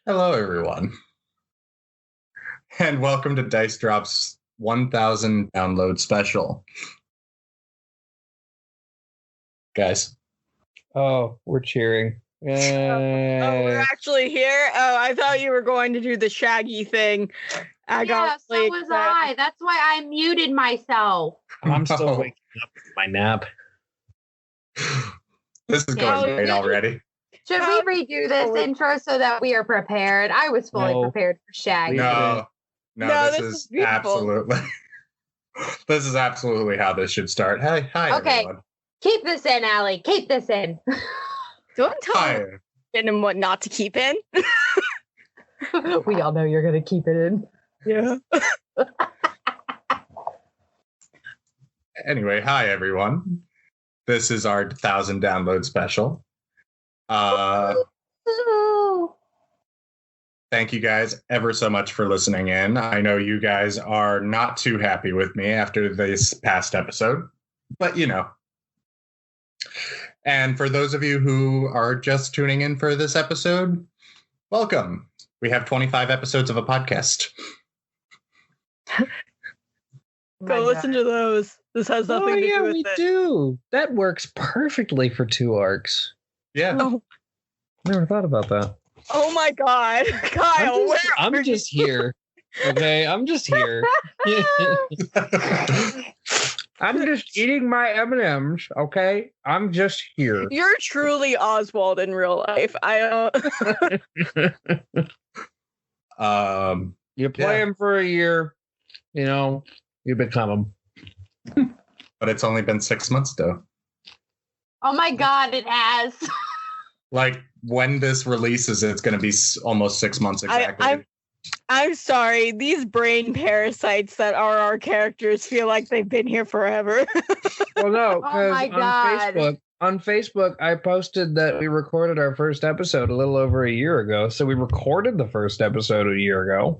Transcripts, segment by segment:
Hello, everyone. And welcome to Dice Drop's 1000 download special. Guys. Oh, we're cheering. Oh, we're actually here? Oh, I thought you were going to do the Shaggy thing. So was I. That's why I muted myself. I'm still waking up from my nap. This is going great already. Should we redo this intro so that we are prepared? I was fully prepared for Shaggy. No, this is absolutely... This is absolutely how this should start. Hi, everyone. Keep this in, Allie. Keep this in. Don't tell me and what not to keep in. We all know you're going to keep it in. Yeah. Anyway, hi, everyone. This is our 1000 download special. Thank you guys ever so much for listening in. I know you guys are not too happy with me after this past episode, but you know. And for those of you who are just tuning in for this episode, welcome. We have 25 episodes of a podcast. Go listen to those. This has nothing to do with it. We do. That works perfectly for 2 arcs. Yeah. Oh. Never thought about that. Oh my God, Kyle, I'm just here. Okay, I'm just here. I'm just eating my M&Ms. Okay, I'm just here. You're truly Oswald in real life. I don't. You play him for a year, you know, you become him. But it's only been 6 months, though. Oh my God, it has. Like, when this releases, it's going to be almost 6 months exactly. I'm sorry. These brain parasites that are our characters feel like they've been here forever. Well, no, because on Facebook, I posted that we recorded our first episode a little over a year ago. So we recorded the first episode a year ago.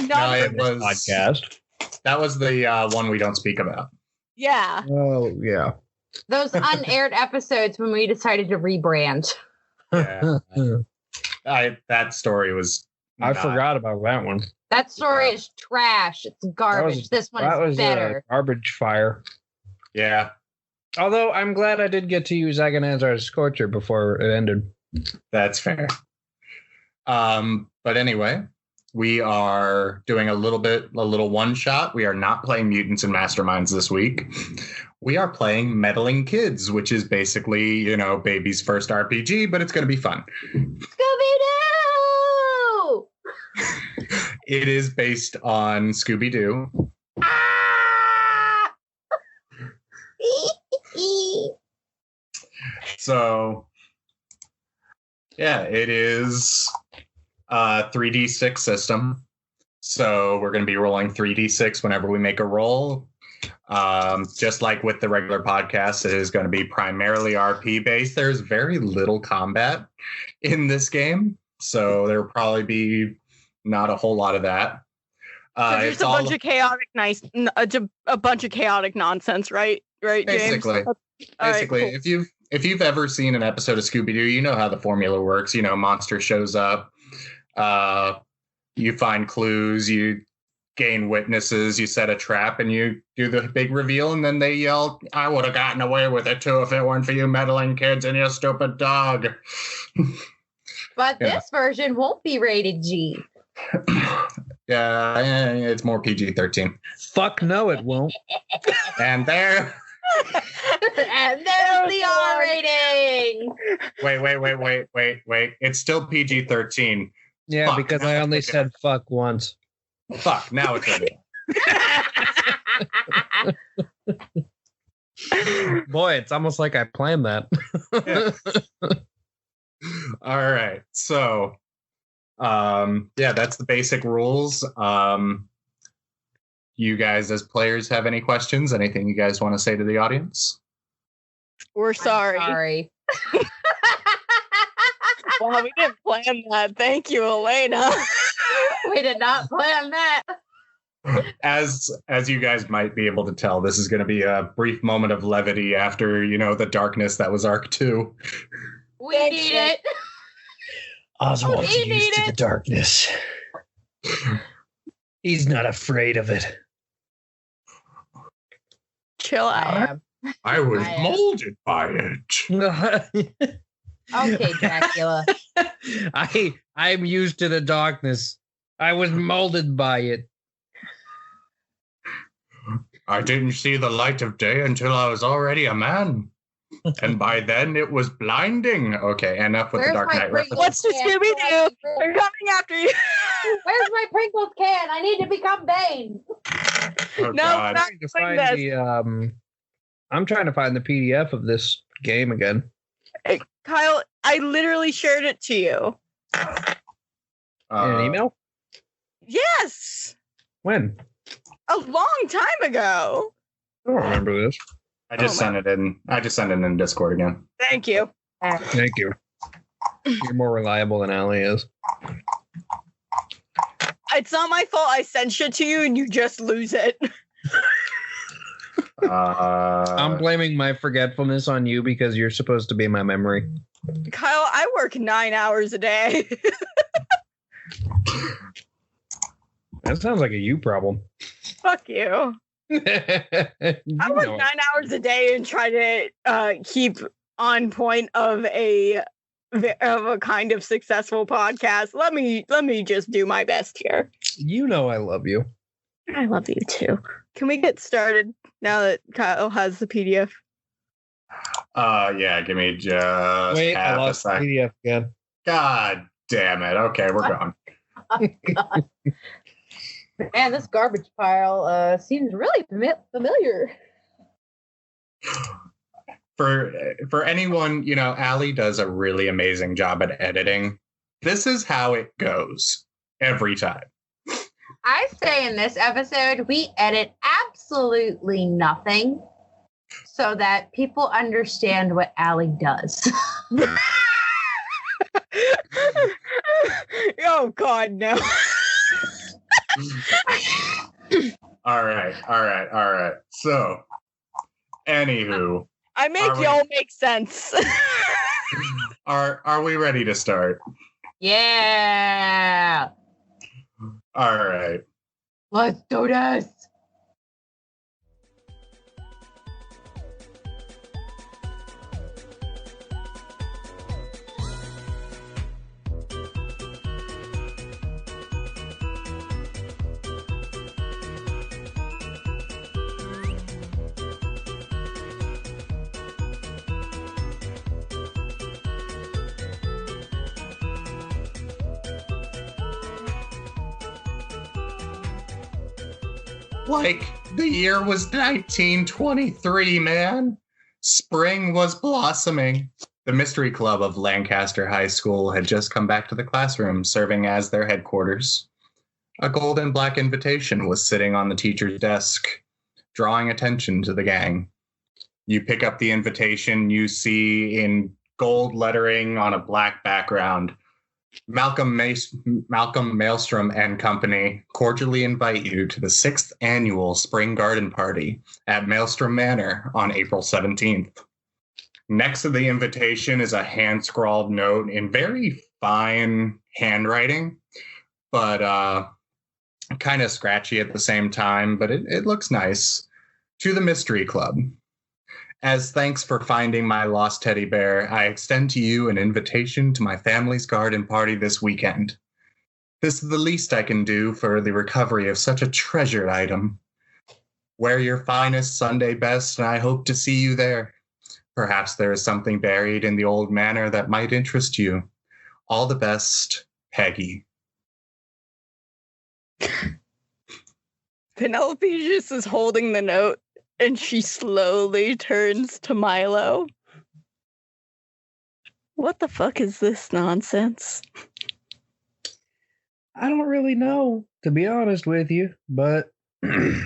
No, it was podcast. That was the one we don't speak about. Yeah. Oh, yeah. Those unaired episodes when we decided to rebrand. Yeah. That story was... I forgot about that one. That story is trash. It's garbage. This one is better. Garbage fire. Yeah. Although I'm glad I did get to use Agonazar's Scorcher before it ended. That's fair. But anyway, we are doing a little one shot. We are not playing Mutants and Masterminds this week. We are playing Meddling Kids, which is basically, you know, baby's first RPG, but it's going to be fun. Scooby-Doo! It is based on Scooby-Doo. Ah! So, yeah, it is a 3d6 system. So we're going to be rolling 3d6 whenever we make a roll. Just like with the regular podcast, it is going to be primarily RP based. There's very little combat in this game, so there'll probably be not a whole lot of that. There's a bunch of chaotic nonsense, right? Right, James? Basically, right, cool. If you've ever seen an episode of Scooby-Doo, you know how the formula works. You know, monster shows up, you find clues, you gain witnesses, you set a trap, and you do the big reveal, and then they yell, "I would have gotten away with it too if it weren't for you meddling kids and your stupid dog." But this version won't be rated G. Yeah, it's more PG-13. Fuck no, it won't. And there... And there's the R rating. Wait. It's still PG-13. Yeah, fuck, because I only said fuck once. Fuck, now it's ready. Boy, it's almost like I planned that. All right, so that's the basic rules. You guys as players have any questions? Anything you guys want to say to the audience? We're sorry. Sorry. Well, we didn't plan that. Thank you, Elena. We did not plan that. As you guys might be able to tell, this is going to be a brief moment of levity after, you know, the darkness that was Arc 2. We need it. Oswald's used to the darkness. He's not afraid of it. Chill out. I was molded by it. Okay, Dracula. I'm used to the darkness. I was molded by it. I didn't see the light of day until I was already a man. And by then it was blinding. Okay, enough with the Dark Knight reference. What's the Scooby-Doo? They're coming after you. Where's my Pringles can? I need to become Bane. Oh, No, God. I'm trying to find the PDF of this game again. Hey, Kyle, I literally shared it to you. In an email? Yes. When? A long time ago. I don't remember this. I just sent it in. I just sent it in Discord again. Thank you. Thank you. You're more reliable than Allie is. It's not my fault I send shit to you and you just lose it. I'm blaming my forgetfulness on you because you're supposed to be my memory. Kyle, I work 9 hours a day. That sounds like a you problem. Fuck you. I work 9 hours a day and try to keep on point of a kind of successful podcast. Let me just do my best here. You know I love you. I love you too. Can we get started now that Kyle has the PDF? Yeah, give me just Wait, half I lost a the sec. PDF again. God damn it. Okay, we're gone. Oh, God. Man, this garbage pile seems really familiar. For anyone, Allie does a really amazing job at editing. This is how it goes every time. I say in this episode, we edit absolutely nothing so that people understand what Allie does. Oh, God, no. All right. So, anywho, I make y'all make sense. are we ready to start? Yeah. All right. Let's do this. Like, the year was 1923, man. Spring was blossoming. The Mystery Club of Lancaster High School had just come back to the classroom, serving as their headquarters. A gold and black invitation was sitting on the teacher's desk, drawing attention to the gang. You pick up the invitation, you see in gold lettering on a black background, Malcolm Maelstrom and Company cordially invite you to the 6th annual Spring Garden Party at Maelstrom Manor on April 17th. Next to the invitation is a hand-scrawled note in very fine handwriting, but kind of scratchy at the same time, but it looks nice. To the Mystery Club. As thanks for finding my lost teddy bear, I extend to you an invitation to my family's garden party this weekend. This is the least I can do for the recovery of such a treasured item. Wear your finest Sunday best, and I hope to see you there. Perhaps there is something buried in the old manor that might interest you. All the best, Peggy. Penelope just is holding the note. And she slowly turns to Milo. What the fuck is this nonsense? I don't really know, to be honest with you, but hey,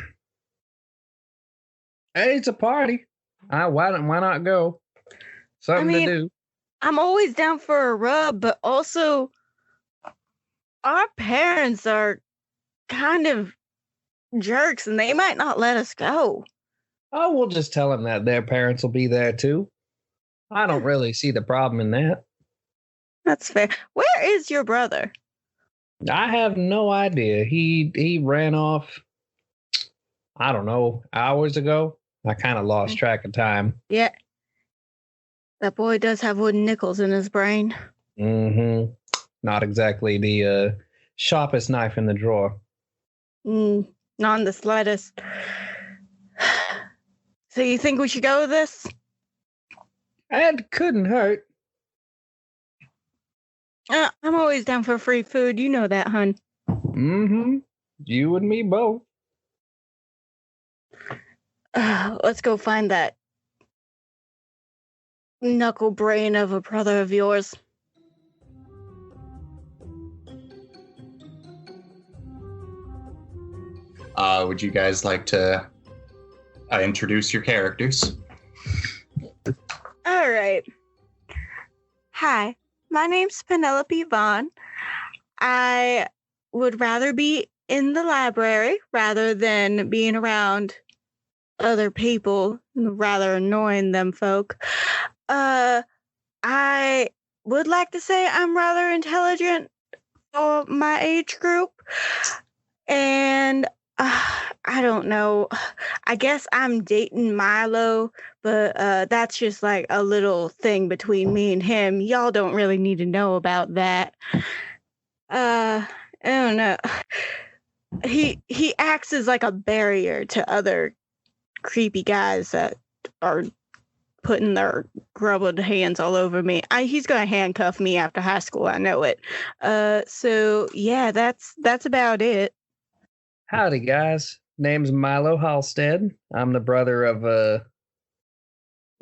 it's a party. Why not go? Something to do. I'm always down for a rub, but also our parents are kind of jerks and they might not let us go. Oh, we'll just tell them that their parents will be there too. I don't really see the problem in that. That's fair. Where is your brother? I have no idea. He ran off, I don't know, hours ago. I kind of lost track of time. Yeah. That boy does have wooden nickels in his brain. Mm-hmm. Not exactly the sharpest knife in the drawer. Not in the slightest. So you think we should go with this? It couldn't hurt. I'm always down for free food. You know that, hun. Mm-hmm. You and me both. Let's go find that knuckle brain of a brother of yours. Would you guys like to introduce your characters? All right. Hi, my name's Penelope Vaughn. I would rather be in the library rather than being around other people, rather annoying them folk. I would like to say I'm rather intelligent for my age group. And I don't know. I guess I'm dating Milo, but that's just like a little thing between me and him. Y'all don't really need to know about that. I don't know. He acts as like a barrier to other creepy guys that are putting their grubbled hands all over me. He's gonna handcuff me after high school. I know it. So yeah, that's about it. Howdy, guys. Name's Milo Halstead. I'm the brother of,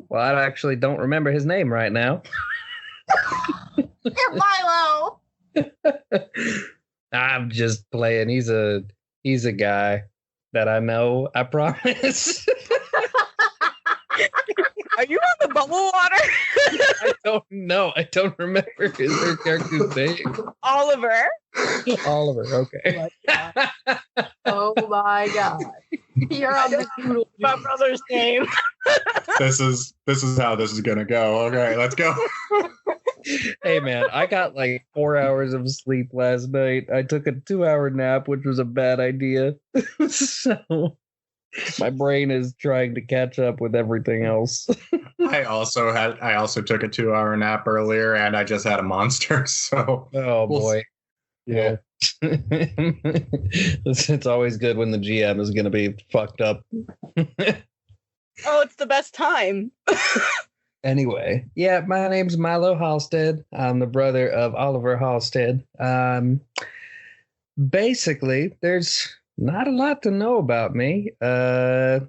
well, I actually don't remember his name right now. Milo! I'm just playing. He's a guy that I know, I promise. Are you on the bubble water? I don't know. I don't remember his character's name. Oliver. Oliver, okay. Oh my god. You're on the doodle. My brother's name. This is how this is gonna go. Okay, let's go. Hey man, I got like 4 hours of sleep last night. I took a 2-hour nap, which was a bad idea. So my brain is trying to catch up with everything else. I also took a 2-hour nap earlier, and I just had a monster. So oh boy, yeah. It's always good when the GM is going to be fucked up. Oh, it's the best time. Anyway, yeah, my name's Milo Halstead. I'm the brother of Oliver Halstead. Basically, there's not a lot to know about me. I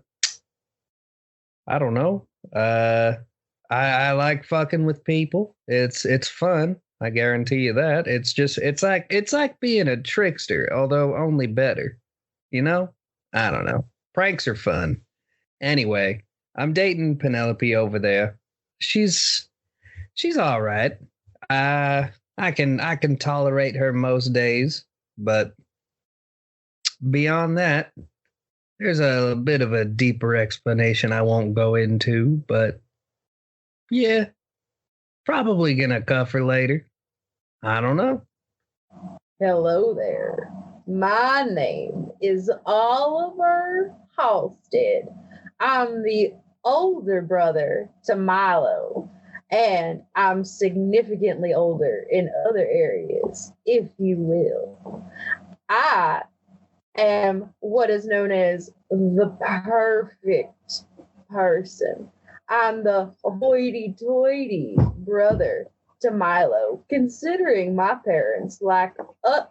don't know. I like fucking with people. It's fun. I guarantee you that. It's like being a trickster, although only better. You know? I don't know. Pranks are fun. Anyway, I'm dating Penelope over there. She's all right. I can tolerate her most days, but beyond that, there's a bit of a deeper explanation I won't go into, but yeah, probably gonna cuff her later. I don't know. Hello there. My name is Oliver Halstead. I'm the older brother to Milo, and I'm significantly older in other areas, if you will. I am what is known as the perfect person. I'm the hoity-toity brother to Milo, considering my parents like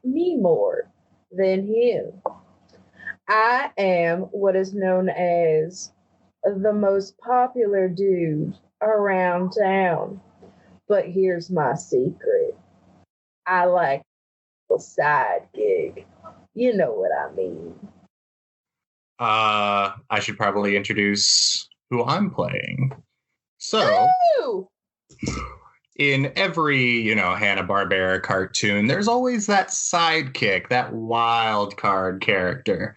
me more than him. I am what is known as the most popular dude around town. But here's my secret. I like a side gig. You know what I mean. I should probably introduce who I'm playing. So, Ooh! In every, Hanna-Barbera cartoon, there's always that sidekick, that wild card character.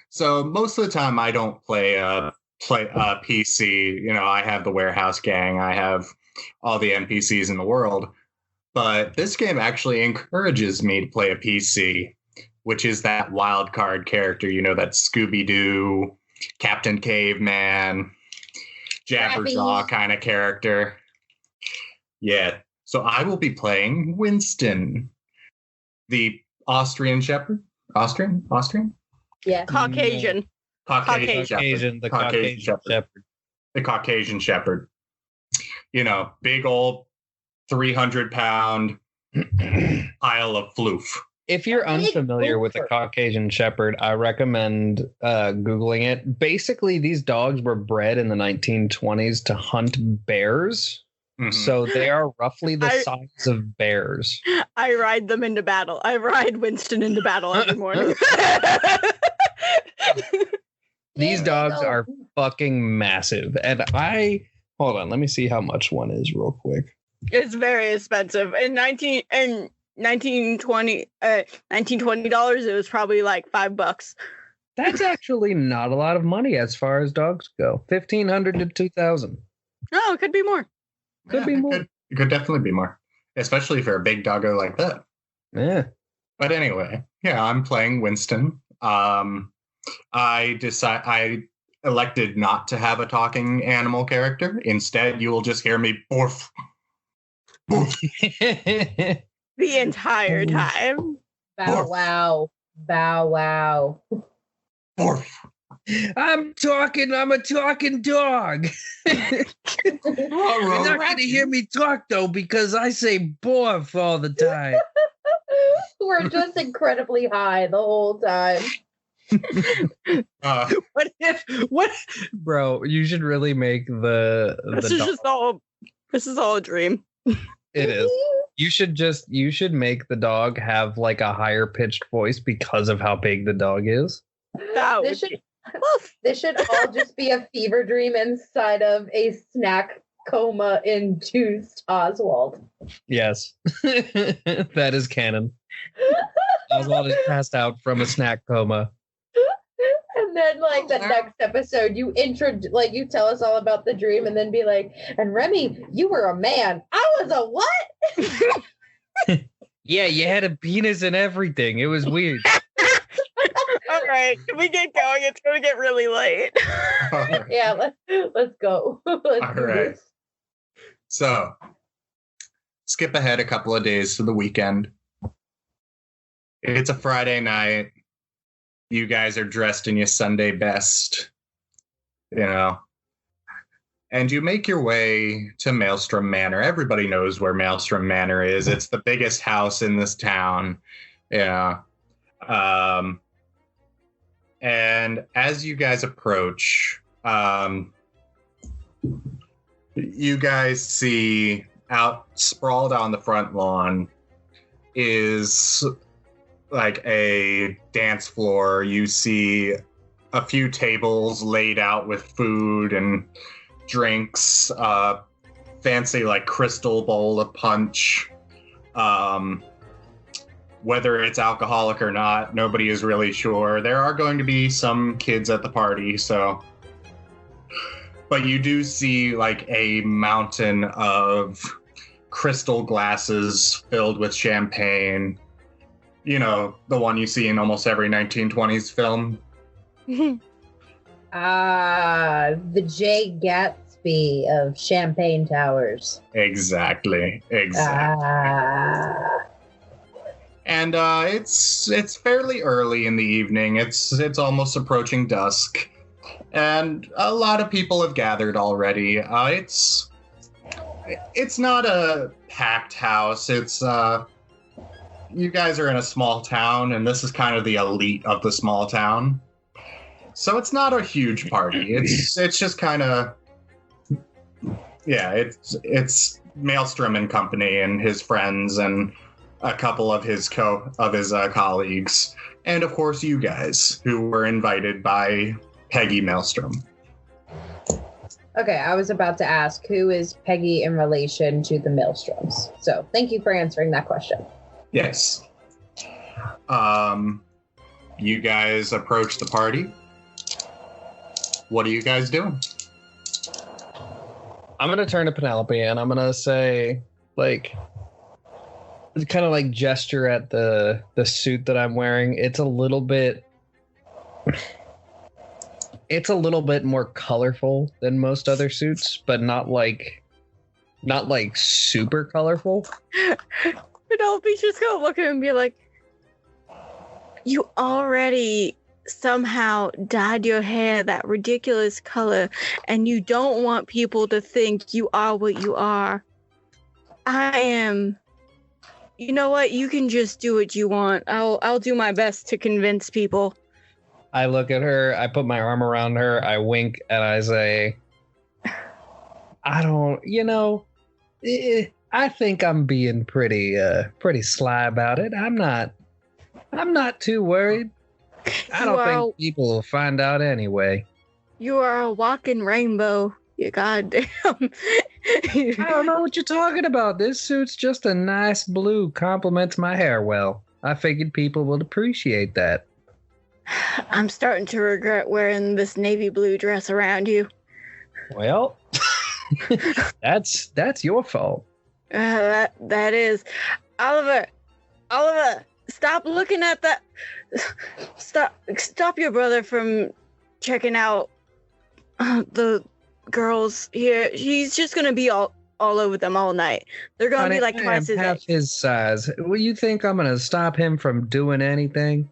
So most of the time I don't play a PC. I have the warehouse gang. I have all the NPCs in the world. But this game actually encourages me to play a PC, which is that wild card character, that Scooby-Doo, Captain Caveman, Jabberjaw kind of character. Yeah. So I will be playing Winston, the Austrian Shepherd. Austrian? Yeah. Caucasian. Caucasian Shepherd. The Caucasian Shepherd. Big old 300-pound pile of floof. If you're unfamiliar with the Caucasian Shepherd, I recommend Googling it. Basically, these dogs were bred in the 1920s to hunt bears. Mm-hmm. So they are roughly the size of bears. I ride them into battle. I ride Winston into battle every morning. These dogs are fucking massive. And hold on, let me see how much one is real quick. It's very expensive. In $1920, it was probably like $5. That's actually not a lot of money as far as dogs go. $1,500 to $2,000. Oh, it could be more. Could be more. It could definitely be more, especially for a big doggo like that. Yeah. But anyway, I'm playing Winston. I elected not to have a talking animal character. Instead, you will just hear me borf. The entire time. Bow wow. Bow wow. Borf. I'm a talking dog. You're not going to hear me talk, though, because I say borf all the time. We're just incredibly high the whole time. What? Bro, you should really make this is all a dream. It is. You should make the dog have like a higher pitched voice because of how big the dog is. This should all just be a fever dream inside of a snack coma induced Oswald. Yes. That is canon. Oswald is passed out from a snack coma. And then, the next episode, you tell us all about the dream, and then be like, "And Remy, you were a man. I was a what?" Yeah, you had a penis and everything. It was weird. All right, can we get going? It's going to get really late. Yeah, let's go. Let's do this. So, skip ahead a couple of days to the weekend. It's a Friday night. You guys are dressed in your Sunday best, and you make your way to Maelstrom Manor. Everybody knows where Maelstrom Manor is. It's the biggest house in this town. Yeah. And as you guys approach, you guys see out sprawled on the front lawn is like a dance floor. You see a few tables laid out with food and drinks, fancy like crystal bowl of punch. Whether it's alcoholic or not, nobody is really sure. There are going to be some kids at the party, but you do see like a mountain of crystal glasses filled with champagne. The one you see in almost every 1920s film. The Jay Gatsby of Champagne Towers. Exactly. And it's fairly early in the evening. It's almost approaching dusk, and a lot of people have gathered already. It's not a packed house. It's you guys are in a small town, and this is kind of the elite of the small town. So it's not a huge party. It's just kind of it's Maelstrom and company and his friends and a couple of his colleagues, and of course you guys who were invited by Peggy Maelstrom. Okay, I was about to ask, who is Peggy in relation to the Maelstroms? So thank you for answering that question. Yes. You guys approach the party. What are you guys doing? I'm going to turn to Penelope and I'm going to say, kind of like gesture at the suit that I'm wearing. It's a little bit more colorful than most other suits, but not like super colorful. Penelope's just gonna look at him and be like, you already somehow dyed your hair that ridiculous color, and you don't want people to think you are what you are. I am. You know what? You can just do what you want. I'll do my best to convince people. I look at her, I put my arm around her, I wink, and I say, I don't, I think I'm being pretty sly about it. I'm not too worried. I don't think people will find out anyway. You are a walking rainbow. You goddamn. I don't know what you're talking about. This suit's just a nice blue, complements my hair well. I figured people would appreciate that. I'm starting to regret wearing this navy blue dress around you. Well, that's your fault. That is. Oliver, stop looking at that. Stop your brother from checking out the girls here. He's just gonna be all over them all night. They're gonna be like twice his half age. his size. Well, you think I'm gonna stop him from doing anything?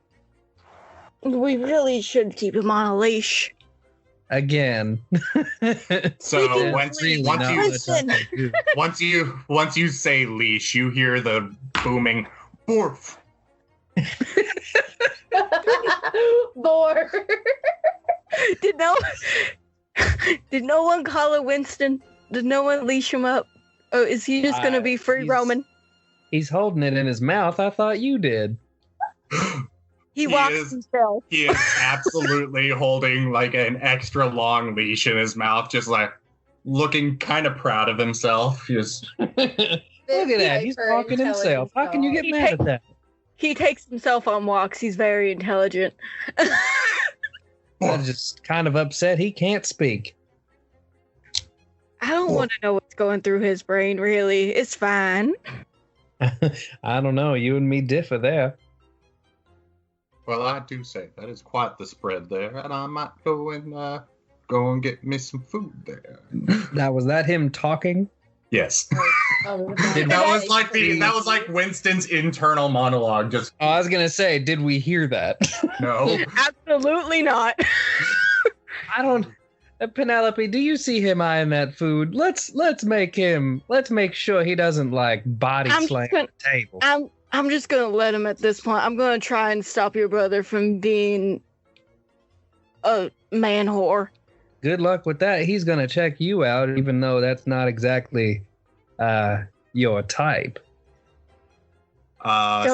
We really should keep him on a leash. Again. So once you say leash, you hear the booming borf. Bore. Did no one call it Winston? Did no one leash him up? Oh, is he just gonna be free roaming? He's holding it in his mouth. I thought you did. He walks himself. He is absolutely holding like an extra long leash in his mouth, just like looking kind of proud of himself. Just look at that. He's talking himself. How can you get mad at that? He takes himself on walks. He's very intelligent. I'm just kind of upset he can't speak. I don't want to know what's going through his brain, really. It's fine. I don't know. You and me differ there. Well, I do say that is quite the spread there, and I might go and get me some food there. Now, was that him talking? Yes. that was like Winston's internal monologue. Just. Oh, I was gonna say, did we hear that? No. Absolutely not. I don't. Penelope, do you see him eyeing that food? Let's make sure he doesn't like body slam the table. I'm just gonna let him at this point. I'm gonna try and stop your brother from being a man whore. Good luck with that. He's gonna check you out, even though that's not exactly your type.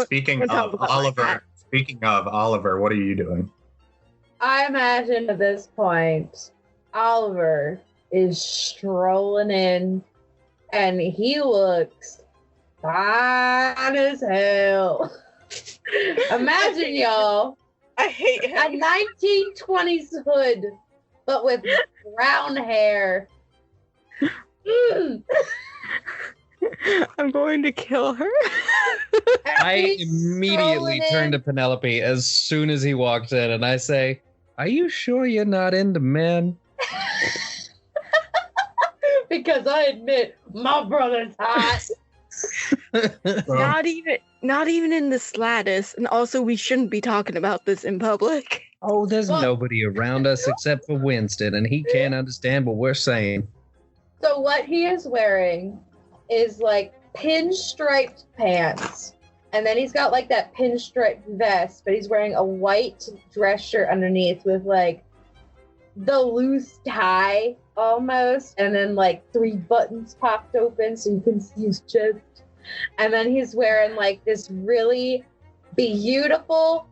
Speaking of Oliver, what are you doing? I imagine at this point, Oliver is strolling in, and he looks fine as hell. Imagine, y'all. I hate him. A 1920s hood, but with brown hair. I'm going to kill her. I immediately turn to Penelope as soon as he walks in, and I say, "Are you sure you're not into men?" Because I admit, my brother's hot. Not even in the slightest. And also, we shouldn't be talking about this in public. Oh, there's nobody around us except for Winston, and he can't understand what we're saying. So what he is wearing is like pinstriped pants. And then he's got like that pinstripe vest, but he's wearing a white dress shirt underneath with like the loose tie almost. And then like 3 buttons popped open so you can see his chest. And then he's wearing like this really beautiful,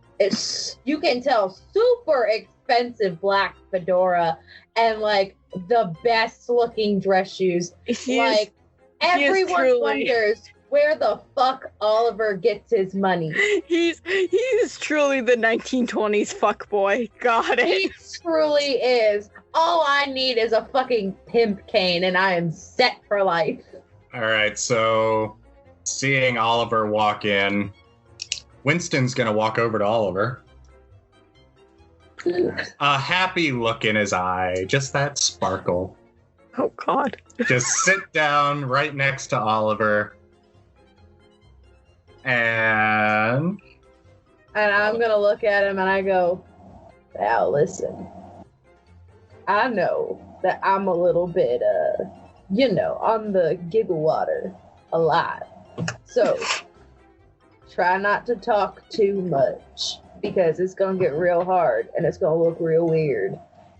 you can tell, super expensive black fedora and like the best looking dress shoes. Everyone wonders where the fuck Oliver gets his money. He's truly the 1920s fuckboy. Got it. He truly is. All I need is a fucking pimp cane and I am set for life. All right, so Seeing Oliver walk in, Winston's gonna walk over to Oliver. A happy look in his eye, just that sparkle. Oh, God. Just sit down right next to Oliver. And I'm gonna look at him and I go, now listen. I know that I'm a little bit, on the giggle water a lot. So, try not to talk too much because it's gonna get real hard and it's gonna look real weird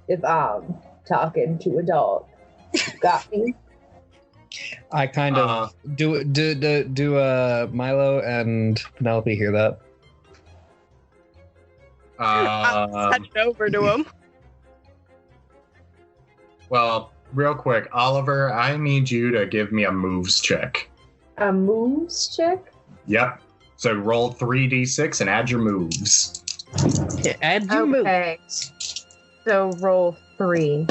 if I'm talking to a dog. Got me? I kind of do Milo and Penelope hear that? I'll touch it over to him. Well, real quick, Oliver, I need you to give me a moves check. A moves check? Yep. So roll 3d6 and add your moves. Yeah, add your moves. Okay. So roll 3.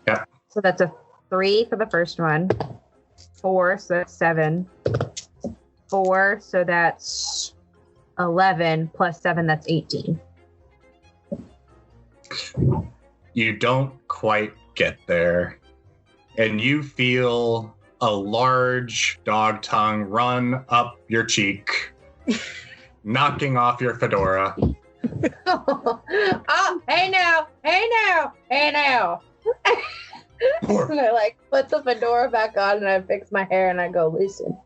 Yep. So that's a 3 for the first one. 4, so that's 7. 4, so that's 11. Plus 7, that's 18. You don't quite get there. And you feel a large dog tongue run up your cheek, knocking off your fedora. Oh, hey now. And I like put the fedora back on and I fix my hair and I go, listen.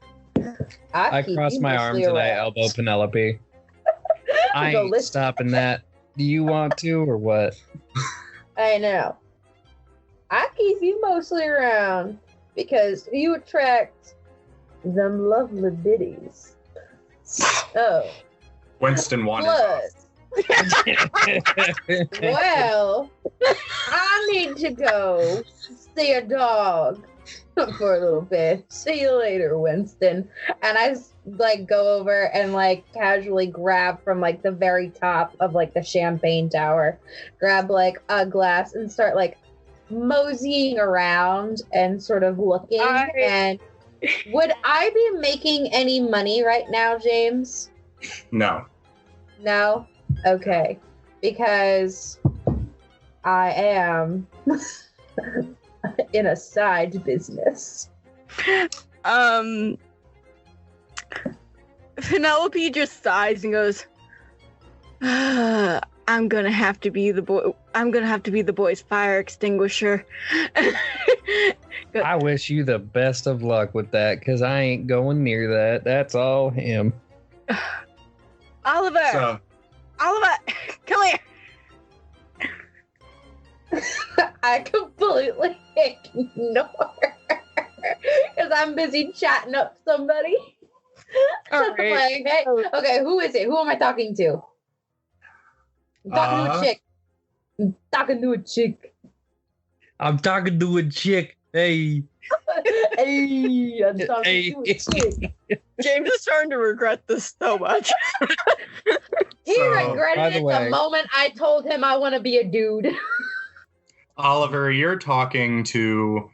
I cross my arms and I elbow Penelope. I ain't stopping that. Do you want to or what? I know. I keep you mostly around because you attract them lovely biddies. So, Winston wandered plus, well, I need to go see a dog for a little bit. See you later, Winston. And I go over and casually grab from the very top of the champagne tower, grab a glass and start moseying around and sort of looking. And would I be making any money right now, James? No. No? Okay. Because I am in a side business. Penelope just sighs and goes, I'm gonna have to be the boy. I'm gonna have to be the boy's fire extinguisher. I wish you the best of luck with that, because I ain't going near that. That's all him. Oliver, come here. I completely ignore because I'm busy chatting up somebody. All right. Hey, okay, who is it? Who am I talking to? I'm talking to a chick. I'm talking to a chick. I'm talking to a chick. Hey. Hey, I'm talking to a chick. James is starting to regret this so much. He regretted it the moment I told him I want to be a dude. Oliver, you're talking to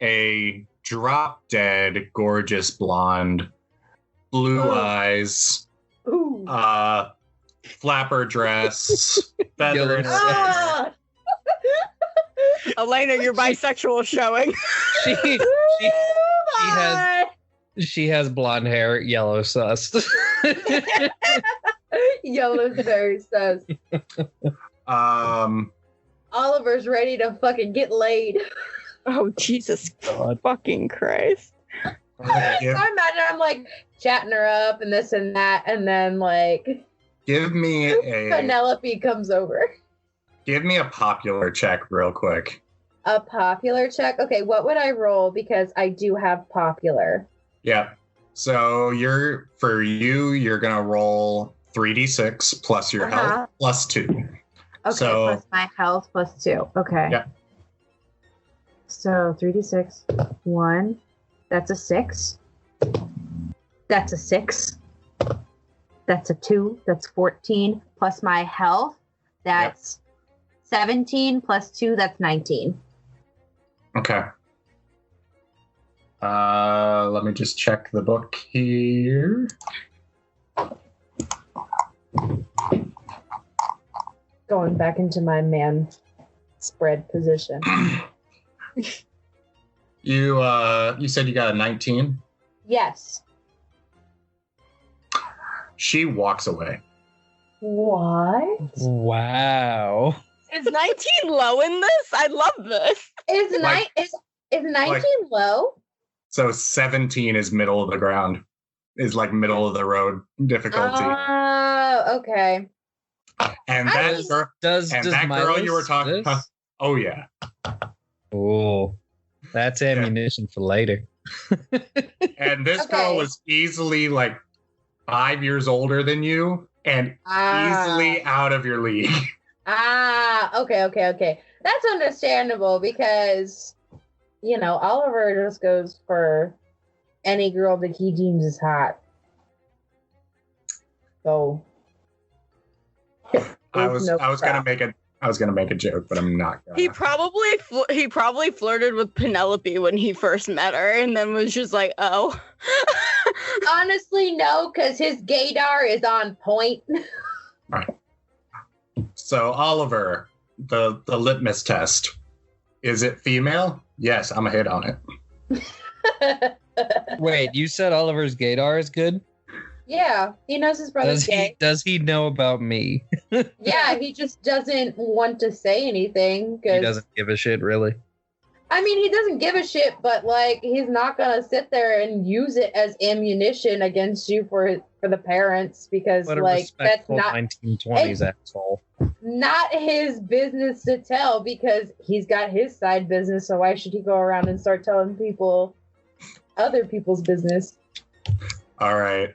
a drop-dead, gorgeous blonde, blue eyes, flapper dress, feathers. Elena, your bisexual showing. She has blonde hair, yellow sus. Yellow's very sus. Oliver's ready to fucking get laid. Oh, Jesus fucking Christ. So I imagine I'm chatting her up and this and that, and then give me Penelope comes over. Give me a popular check real quick. A popular check? Okay, what would I roll? Because I do have popular. Yeah. So you're gonna roll 3d6 plus your health plus 2. Okay, so, plus my health plus 2. Okay. Yeah. So 3d6. 1. That's a 6. That's a 6. That's a 2. That's 14. Plus my health. That's 17 plus 2. That's 19. Okay. Let me just check the book here. Going back into my man spread position. You said you got a 19? Yes. She walks away. What? Wow. Is 19 low in this? I love this. Is 19 low? So 17 is middle of the ground. Is like middle of the road difficulty. Okay. And that girl, does that girl you were talking about. Oh yeah. Oh, that's ammunition for later. And this girl was easily like 5 years older than you and easily out of your league. Okay. That's understandable because, Oliver just goes for any girl that he deems as hot. So I was gonna make a joke, but I'm not gonna. He probably flirted with Penelope when he first met her, and then was just like, "Oh." Honestly, no, because his gaydar is on point. Right. So Oliver, the litmus test, is it female? Yes, I'm a hit on it. Wait, you said Oliver's gaydar is good? Yeah, he knows his brother's gay. Does he know about me? Yeah, he just doesn't want to say anything. He doesn't give a shit, really. I mean, he doesn't give a shit, but he's not gonna sit there and use it as ammunition against you for the parents because that's not 1920s asshole. Not his business to tell because he's got his side business. So why should he go around and start telling people other people's business? All right.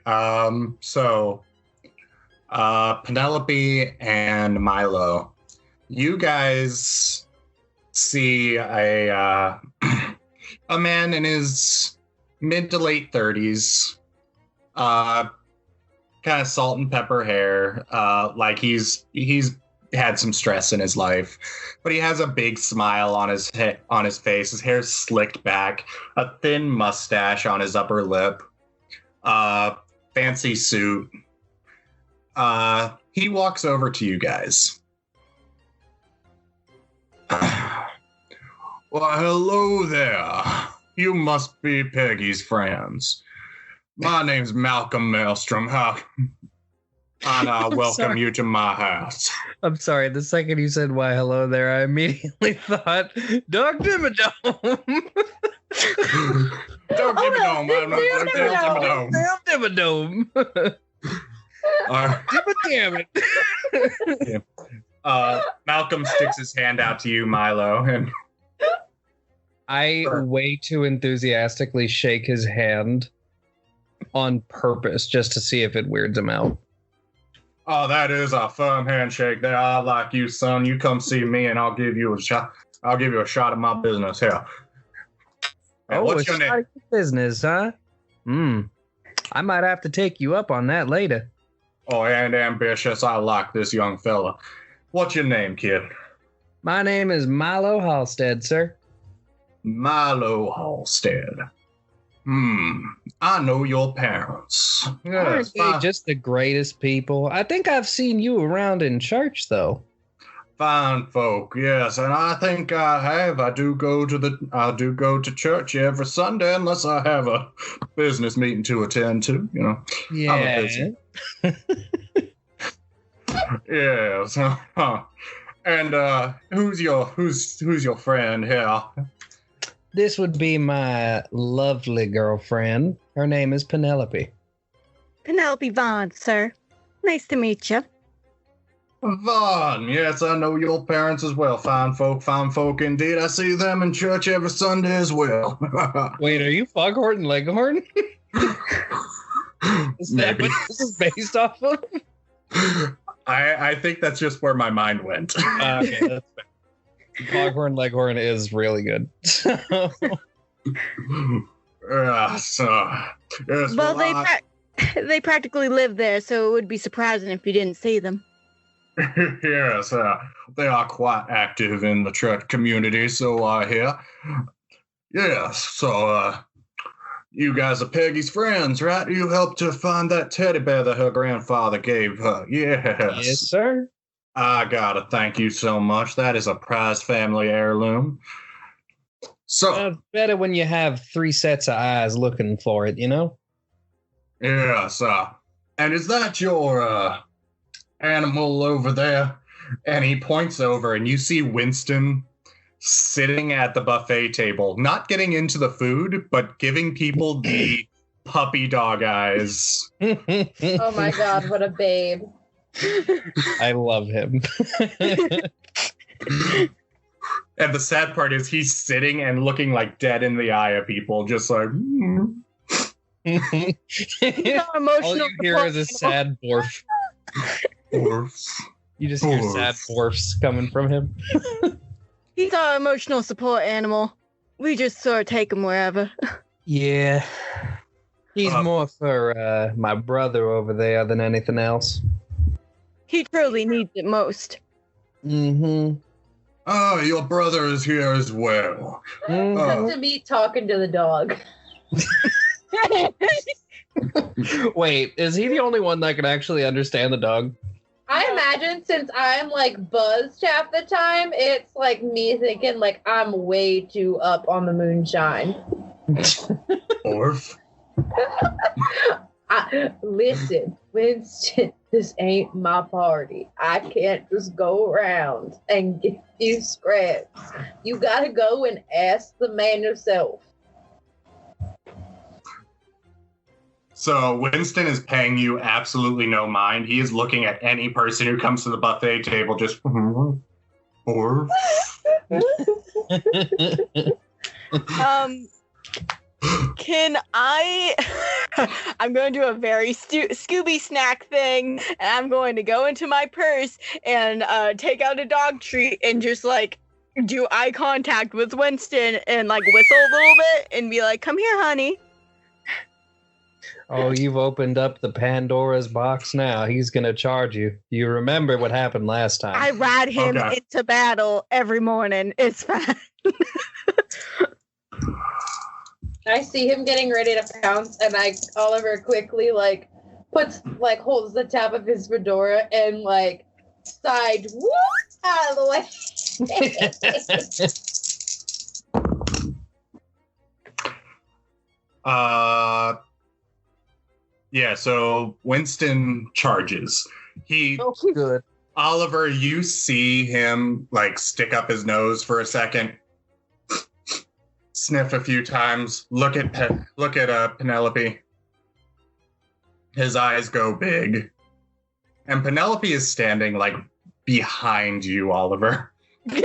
So Penelope and Milo, you guys see a man in his mid to late 30s, kind of salt and pepper hair, like he's had some stress in his life, but he has a big smile on his face. His hair's slicked back, a thin mustache on his upper lip. Fancy suit. He walks over to you guys. Well, hello there. You must be Peggy's friends. My name's Malcolm Maelstrom. And I welcome you to my house. I'm sorry. The second you said why hello there, I immediately thought Doug Dimmadome. Doug Dimmadome. Dimmadome. Damn it. Malcolm sticks his hand out to you, Milo, and I way too enthusiastically shake his hand on purpose just to see if it weirds him out. Oh, that is a firm handshake there. I like you, son. You come see me and I'll give you a shot. I'll give you a shot of my business here. Hey, what's your name? Business, huh? I might have to take you up on that later. Oh, and ambitious. I like this young fella. What's your name, kid? My name is Milo Halstead, sir. Milo Halstead. I know your parents. Yes, aren't they just the greatest people? I think I've seen you around in church, though. Fine folk, yes, and I think I have. I do go to church every Sunday unless I have a business meeting to attend to. Yeah. Yes. And who's your friend here? This would be my lovely girlfriend. Her name is Penelope. Penelope Vaughn, sir. Nice to meet you. Vaughn, yes, I know your parents as well. Fine folk indeed. I see them in church every Sunday as well. Wait, are you Foghorn Leghorn? Is that what this is based off of? I think that's just where my mind went. Okay, that's fair. Foghorn Leghorn is really good. They practically live there, so it would be surprising if you didn't see them. Yes, they are quite active in the church community, so I hear. Yes, so You guys are Peggy's friends, right? You helped her find that teddy bear that her grandfather gave her. Yes. Yes, sir. I gotta thank you so much. That is a prized family heirloom. So It's better when you have 3 sets of eyes looking for it, you know? yes, and is that your animal over there? And he points over, and you see Winston sitting at the buffet table, not getting into the food, but giving people the puppy dog eyes. Oh my god, what a babe. I love him. And the sad part is he's sitting and looking like dead in the eye of people, just like... All you hear is a sad dwarf. You just hear sad dwarfs coming from him. He's our emotional support animal. We just sort of take him wherever. Yeah. He's more for my brother over there than anything else. He truly needs it most. Mm-hmm. Oh, your brother is here as well. Just to be talking to the dog. Wait, is he the only one that can actually understand the dog? I imagine since I'm like buzzed half the time, it's like me thinking like I'm way too up on the moonshine. Orf. Listen, Winston, this ain't my party. I can't just go around and give you scraps. You gotta go and ask the man yourself. So Winston is paying you absolutely no mind. He is looking at any person who comes to the buffet table just... Orf. Can I... I'm going to do a very Scooby snack thing, and I'm going to go into my purse and take out a dog treat and just, like, do eye contact with Winston and, like, whistle a little bit and be like, come here, honey. Oh, you've opened up the Pandora's box now. He's going to charge you. You remember what happened last time. I ride him into battle every morning. It's fine. I see him getting ready to pounce, and Oliver quickly holds the top of his fedora and side whoop out of the way. Yeah, so Winston charges. Good. Oliver, you see him stick up his nose for a second, sniff a few times, look at Penelope. His eyes go big. And Penelope is standing behind you, Oliver. Do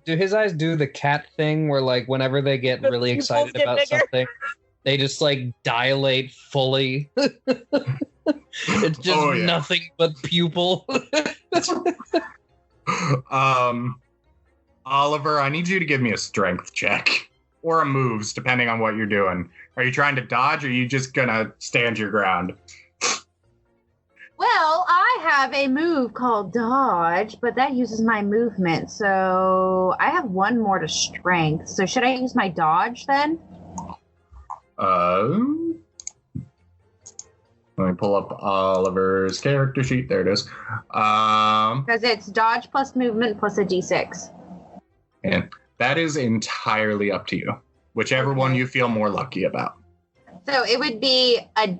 his eyes do the cat thing where whenever they get really excited about something, they just dilate fully? It's just nothing but pupil. Oliver, I need you to give me a strength check. Or a moves, depending on what you're doing. Are you trying to dodge, or are you just gonna stand your ground? Well, I have a move called dodge, but that uses my movement, so I have 1 more to strength. So should I use my dodge then? Let me pull up Oliver's character sheet. There it is. Because it's dodge plus movement plus a d6. And that is entirely up to you. Whichever one you feel more lucky about. So it would be a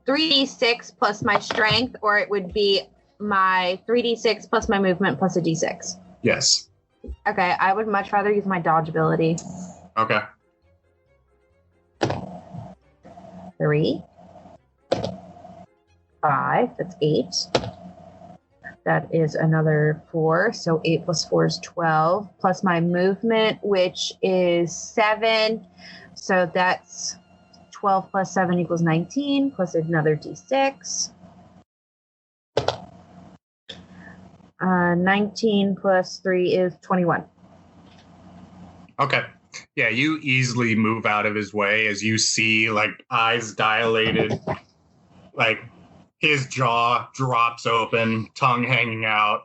3d6 plus my strength, or it would be my 3d6 plus my movement plus a d6. Yes. Okay, I would much rather use my dodge ability. Okay. 3, 5, that's 8. That is another 4, so 8 plus 4 is 12, plus my movement, which is 7, so that's 12 plus 7 equals 19, plus another d6. 19 plus 3 is 21. Okay. Yeah, you easily move out of his way as you see, eyes dilated, his jaw drops open, tongue hanging out.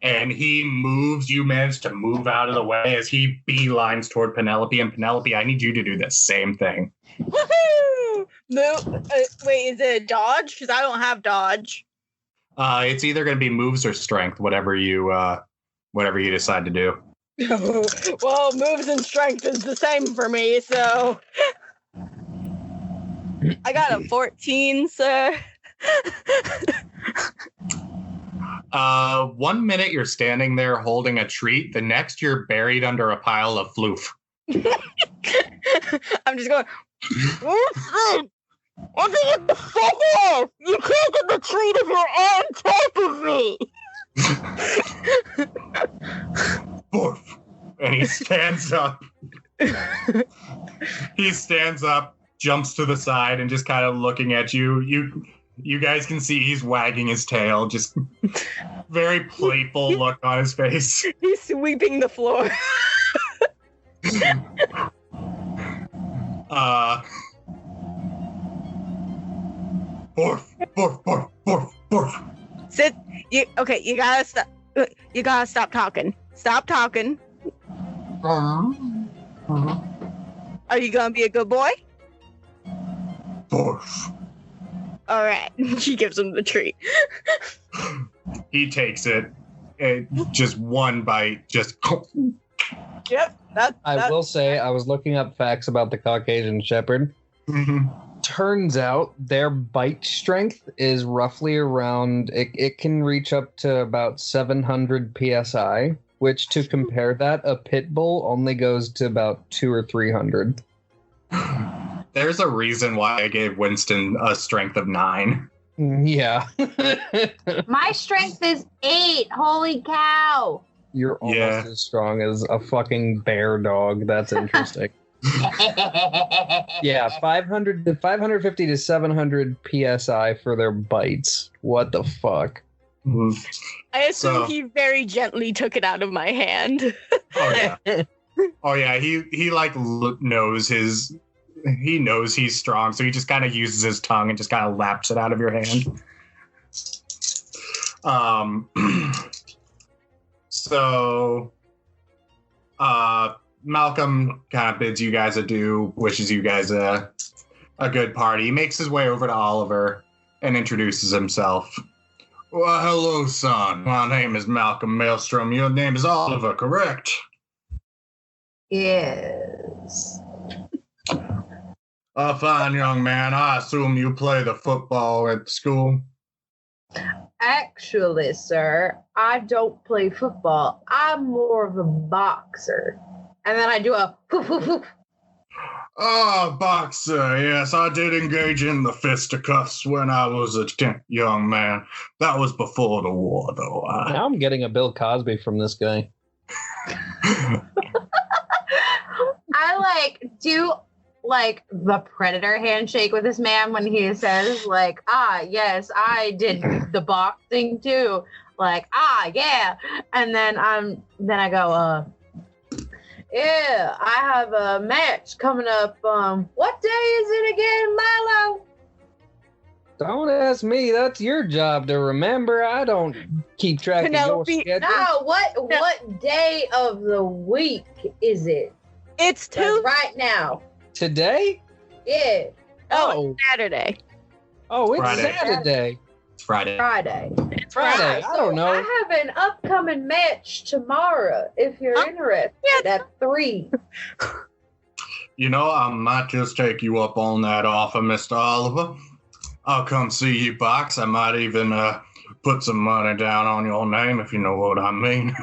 And he moves, you manage to move out of the way as he beelines toward Penelope. And Penelope, I need you to do the same thing. Woohoo! Move. Wait, is it a dodge? Because I don't have dodge. It's either going to be moves or strength, whatever you decide to do. Well, moves and strength is the same for me, so I got a 14, sir. 1 minute you're standing there holding a treat. The next you're buried under a pile of floof. I'm just going. Winston, what the fuck off? You can't get the treat if you're on top of me. Borf. And he stands up. He stands up, jumps to the side, and just kind of looking at you. You guys can see he's wagging his tail, just very playful look on his face. He's sweeping the floor. Borf. Sit. You gotta stop. You gotta stop talking. Stop talking. Are you gonna be a good boy? Borf. All right. She gives him the treat. He takes it. Just one bite. Just. Yep. I will say, I was looking up facts about the Caucasian Shepherd. Mm-hmm. Turns out their bite strength is roughly around, it can reach up to about 700 psi, which to compare that, a pit bull only goes to about 200 or 300. There's a reason why I gave Winston a strength of 9. Yeah. My strength is 8. Holy cow. You're almost as strong as a fucking bear dog. That's interesting. Yeah, 550 to 700 psi for their bites. What the fuck? I assume he very gently took it out of my hand. Oh yeah. Oh yeah. He like knows he knows he's strong, so he just kind of uses his tongue and just kind of laps it out of your hand. So, Malcolm kind of bids you guys adieu, wishes you guys a good party. He makes his way over to Oliver and introduces himself. Well, hello, son. My name is Malcolm Maelstrom. Your name is Oliver, correct? Yes. A fine young man. I assume you play the football at school? Actually, sir, I don't play football. I'm more of a boxer. And then I do a poof, poof, poof. Oh, boxer, yes. I did engage in the fisticuffs when I was a young man. That was before the war, though. Now I'm getting a Bill Cosby from this guy. I do the predator handshake with this man when he says yes, I did the boxing too, yeah, and then I go yeah, I have a match coming up. What day is it again, Milo? Don't ask me. That's your job to remember. I don't keep track Penelope, of your schedule. No, what day of the week is it? It's Tuesday. Right now. Today? Yeah. Oh, it's Saturday. Oh, it's Friday. Saturday. It's Friday. It's Friday. I don't know. I have an upcoming match tomorrow if you're interested at 3. You know, I might just take you up on that offer, Mr. Oliver. I'll come see you box. I might even put some money down on your name, if you know what I mean.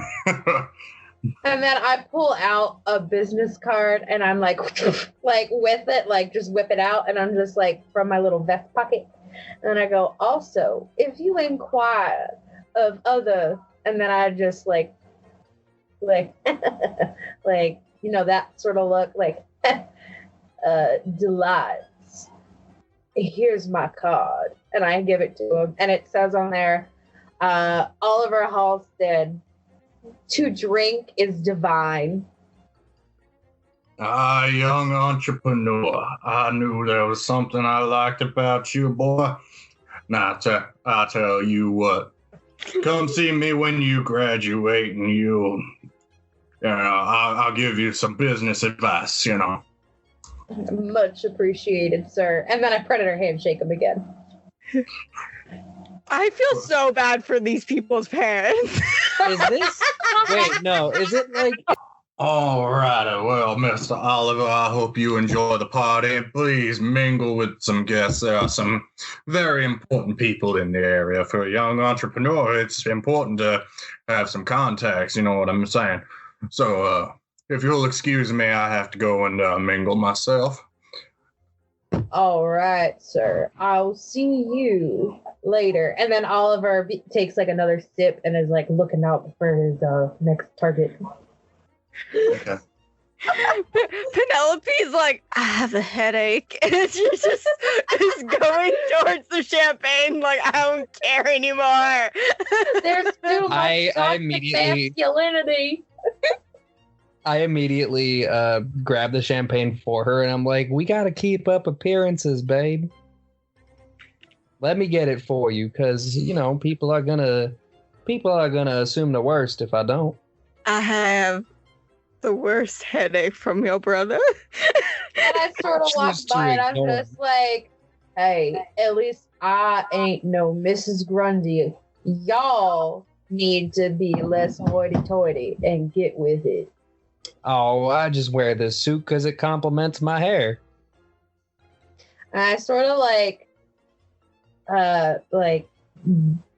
And then I pull out a business card and I'm with it, just whip it out. And I'm just from my little vest pocket. And I go, also, if you inquire of other, and then I just that sort of look delights. Here's my card. And I give it to him. And it says on there, Oliver Halstead, to drink is divine. Ah, young entrepreneur. I knew there was something I liked about you, boy. Now, I'll tell you what. Come see me when you graduate, and I'll give you some business advice. Much appreciated, sir. And then I printed her hand, shake him again. I feel so bad for these people's parents. Is this? Wait, no. Is it like? All right, well, Mr. Oliver, I hope you enjoy the party. Please mingle with some guests. There are some very important people in the area. For a young entrepreneur, it's important to have some contacts, you know what I'm saying? So, if you'll excuse me, I have to go and mingle myself. All right, sir. I'll see you later. And then Oliver takes like another sip and is like looking out for his next target. Okay. Penelope's like, I have a headache. And she's just is going towards the champagne like, I don't care anymore. There's too much I immediately masculinity. I immediately grab the champagne for her, and I'm like, we got to keep up appearances, babe. Let me get it for you, because, people are gonna assume the worst if I don't. I have the worst headache from your brother. And I sort of walk by and I'm just like, hey, at least I ain't no Mrs. Grundy. Y'all need to be less hoity-toity and get with it. Oh, I just wear this suit because it complements my hair. And I sort of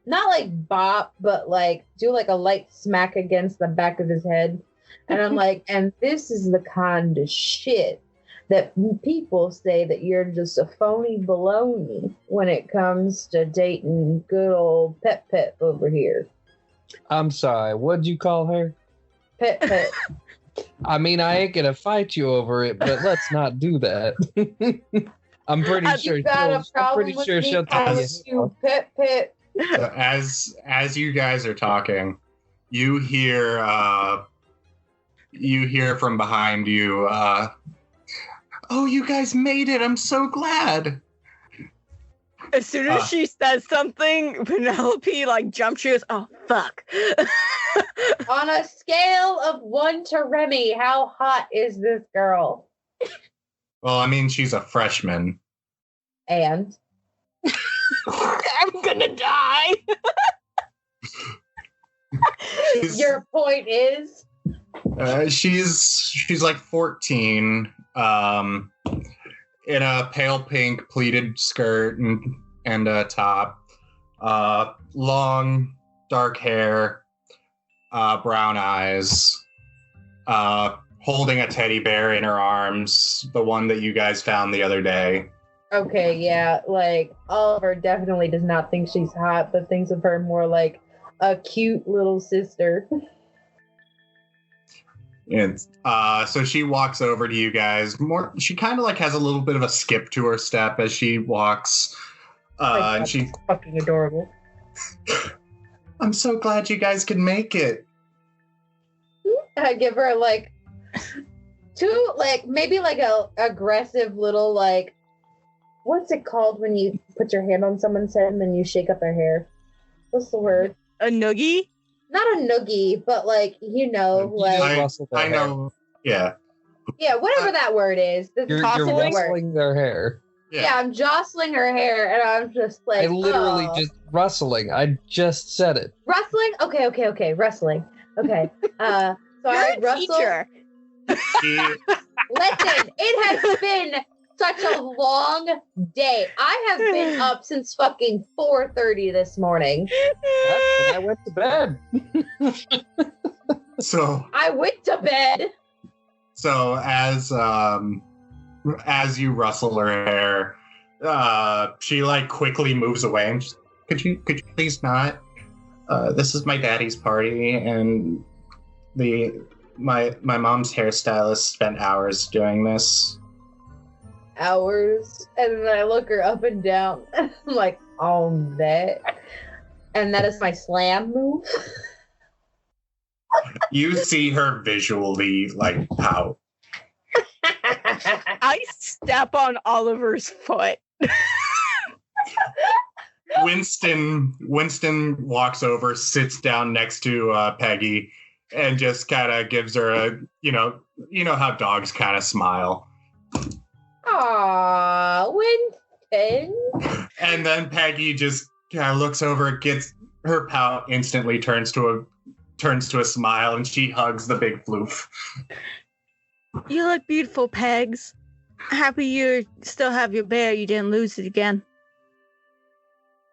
not like bop, but like do like a light smack against the back of his head. And I'm like, and this is the kind of shit that people say that you're just a phony baloney when it comes to dating good old Pet over here. I'm sorry, what'd you call her? Pet. I mean, I ain't gonna fight you over it, but let's not do that. I'm pretty sure she'll tell you. Pet. As you guys are talking, you hear from behind you, oh, you guys made it. I'm so glad. As soon as she says something, Penelope jumps. She goes, oh, fuck. On a scale of 1 to Remy, how hot is this girl? Well, I mean, she's a freshman. And? I'm gonna die. Your point is? She's like 14, in a pale pink pleated skirt and a top, long dark hair, brown eyes, holding a teddy bear in her arms, the one that you guys found the other day. Okay, yeah, Oliver definitely does not think she's hot, but thinks of her more like a cute little sister. And so she walks over to you guys. She kind of has a little bit of a skip to her step as she walks. And she's fucking adorable. I'm so glad you guys could make it. I give her two maybe a aggressive little what's it called when you put your hand on someone's head and then you shake up their hair? What's the word? A noogie? Not a noogie, but I know. Yeah. Yeah, whatever that word is. You're rustling their hair. Yeah, I'm jostling her hair, and I'm just I literally just rustling. I just said it. Rustling? Okay. Rustling. Okay. So I rustle. Listen, it has been such a long day. I have been up since fucking 4:30 this morning. That's when I went to bed. So I went to bed. So as you rustle her hair, she quickly moves away. And just, could you please not? This is my daddy's party, and my mom's hairstylist spent hours doing this. Hours, and then I look her up and down. I'm like, on that, and that is my slam move. You see her visually pout. I step on Oliver's foot. Winston walks over, sits down next to Peggy, and just kind of gives her a, you know how dogs kind of smile. Aww, Winston. And then Peggy just kind of looks over, gets her pout instantly turns to a smile, and she hugs the big floof. You look beautiful, Pegs. Happy you still have your bear. You didn't lose it again.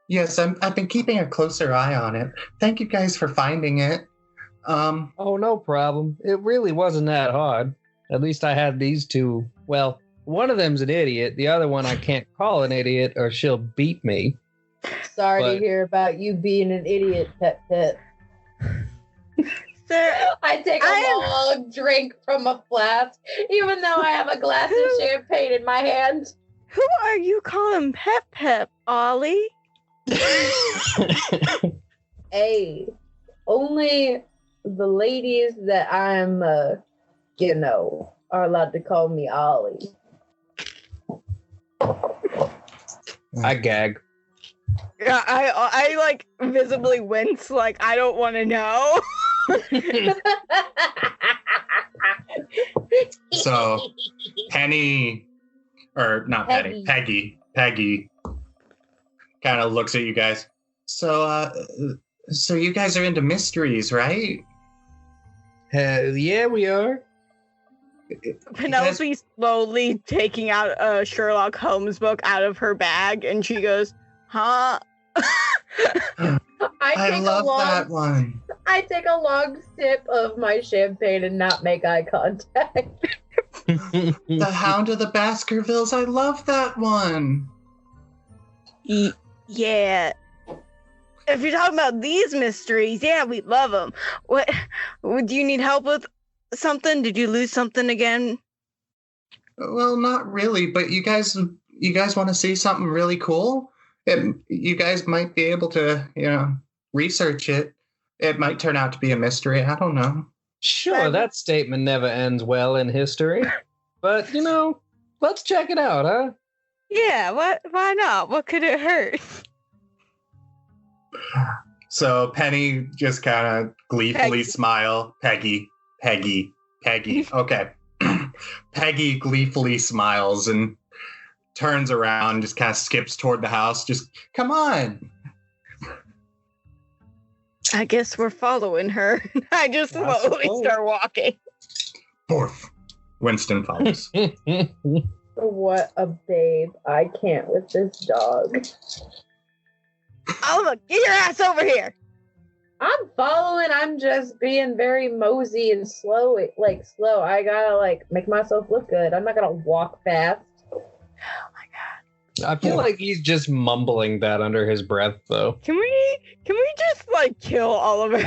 Yes, I've been keeping a closer eye on it. Thank you guys for finding it. Oh, no problem. It really wasn't that hard. At least I had these two. Well, one of them's an idiot. The other one I can't call an idiot or she'll beat me. Sorry to hear about you being an idiot, Pet. Sir, I take a long drink from a flask, even though I have a glass of champagne in my hand. Who are you calling Pep, Ollie? Hey, only the ladies that I'm, are allowed to call me Ollie. I gag. Yeah, I like visibly wince, like I don't want to know. So Peggy kind of looks at you guys. So you guys are into mysteries, right? Yeah, we are. Penelope slowly taking out a Sherlock Holmes book out of her bag, and she goes, "Huh?" I love that one. I take a long sip of my champagne and not make eye contact. The Hound of the Baskervilles. I love that one. Yeah. If you're talking about these mysteries, yeah, we love them. What? Do you need help with something? Did you lose something again? Well, not really, but you guys want to see something really cool? You guys might be able to, research it. It might turn out to be a mystery. I don't know. Sure, that statement never ends well in history. But, let's check it out, huh? Yeah, why not? What could it hurt? So Penny just kind of gleefully smile. Peggy. Okay. Peggy gleefully smiles and turns around, just kind of skips toward the house. Just, come on. I guess we're following her. I just slowly start walking. Fourth. Winston follows. What a babe. I can't with this dog. Oliver, get your ass over here. I'm following. I'm just being very mosey and slow. Slow. I gotta, make myself look good. I'm not gonna walk fast. Oh my god. I feel like he's just mumbling that under his breath, though. Can we just, kill Oliver?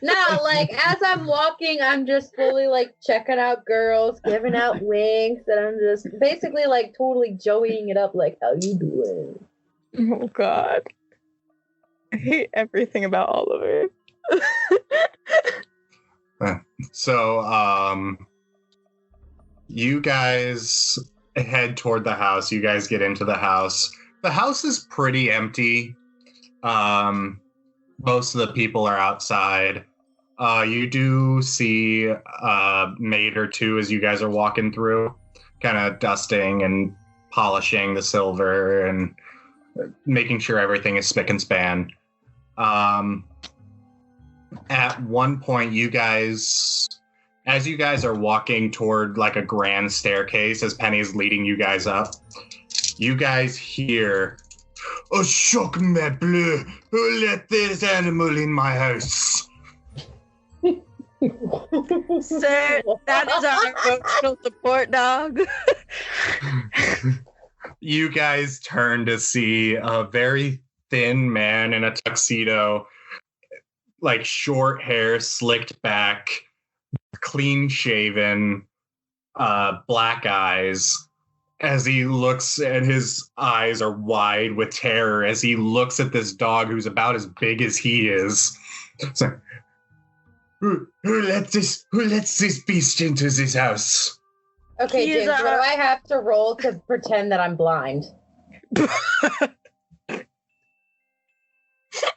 No, as I'm walking, I'm just slowly, checking out girls, giving out winks, and I'm just basically, totally joeying it up, how you doing? Oh, God. I hate everything about Oliver. So, you guys head toward the house. You guys get into the house. The house is pretty empty. Most of the people are outside. You do see a maid or two as you guys are walking through, kind of dusting and polishing the silver and making sure everything is spick and span. At one point, as you guys are walking toward a grand staircase, as Penny is leading you guys up, you guys hear, "Oh, choc me bleu! Who let this animal in my house?" Sir, that is our emotional support dog. You guys turn to see a very thin man in a tuxedo, short hair slicked back, clean shaven, black eyes, as he looks, and his eyes are wide with terror as he looks at this dog who's about as big as he is. So, who let this beast into this house? Okay, James, what do I have to roll to pretend that I'm blind?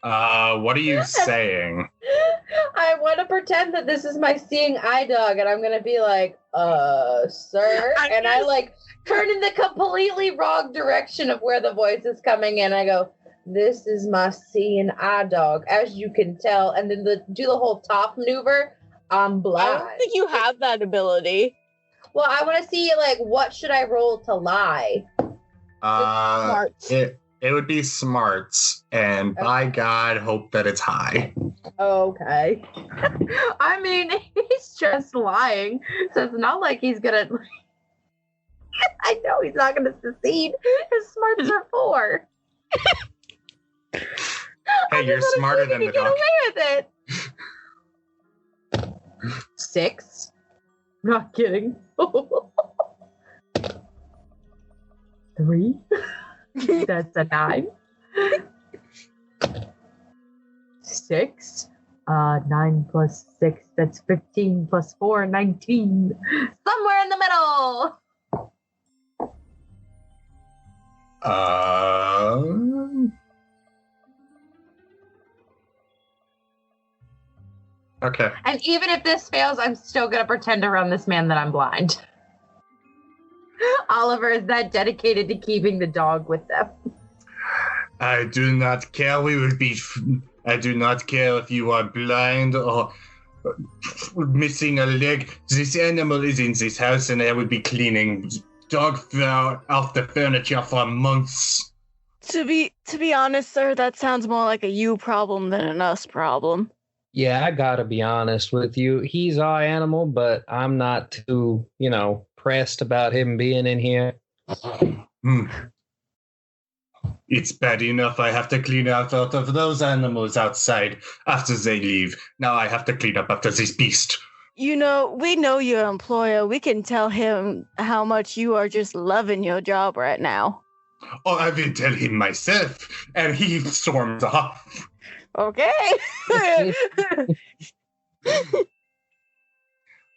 What are you saying? I want to pretend that this is my seeing eye dog, and I'm gonna be like, sir, I like turn in the completely wrong direction of where the voice is coming in. I go, this is my seeing eye dog, as you can tell, and then do the whole top maneuver. I'm blind. I don't think you have that ability. Well, I want to see, like, what should I roll to lie? Smarts. It would be smarts, and by God, hope that it's high. Okay. I mean, he's just lying, so it's not like he's gonna. I know he's not gonna succeed. His smarts are 4. Hey, you're smarter than the get dog. away with it. 6. Not kidding. 3. That's a 9. 6. 9 plus 6. That's 15 plus 4. 19. Somewhere in the middle. Okay. And even if this fails, I'm still going to pretend around this man that I'm blind. Oliver is that dedicated to keeping the dog with them. I do not care. I do not care if you are blind or missing a leg. This animal is in this house, and I would be cleaning dog fur off the furniture for months. To be honest, sir, that sounds more like a you problem than an us problem. Yeah, I gotta be honest with you. He's our animal, but I'm not too, pressed about him being in here. It's bad enough I have to clean out of those animals outside after they leave. Now I have to clean up after this beast. We know your employer. We can tell him how much you are just loving your job right now. Oh, I will tell him myself, and he storms off. Okay.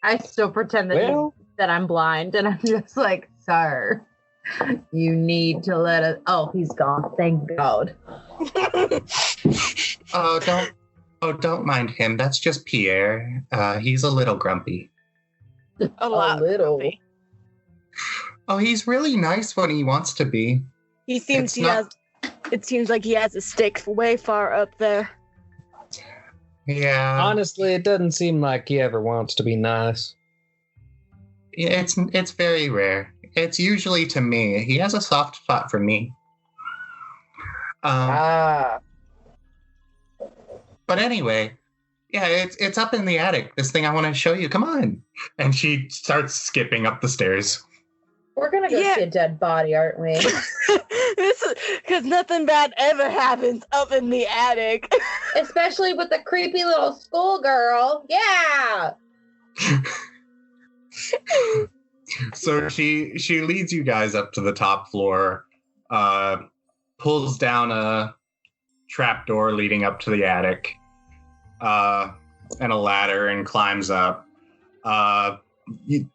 I still pretend that I'm blind, and I'm just like, sir, you need to let us. Oh, he's gone. Thank God. Don't mind him. That's just Pierre. He's a little grumpy. A little. Grumpy. Oh, he's really nice when he wants to be. It seems like he has a stick way far up there. Yeah. Honestly, it doesn't seem like he ever wants to be nice. Yeah, it's very rare. It's usually to me. He has a soft spot for me. But anyway, yeah, it's up in the attic. This thing I want to show you. Come on. And she starts skipping up the stairs. We're gonna go see a dead body, aren't we? This is because nothing bad ever happens up in the attic. Especially with the creepy little schoolgirl. Yeah. So she leads you guys up to the top floor, pulls down a trapdoor leading up to the attic, and a ladder, and climbs up.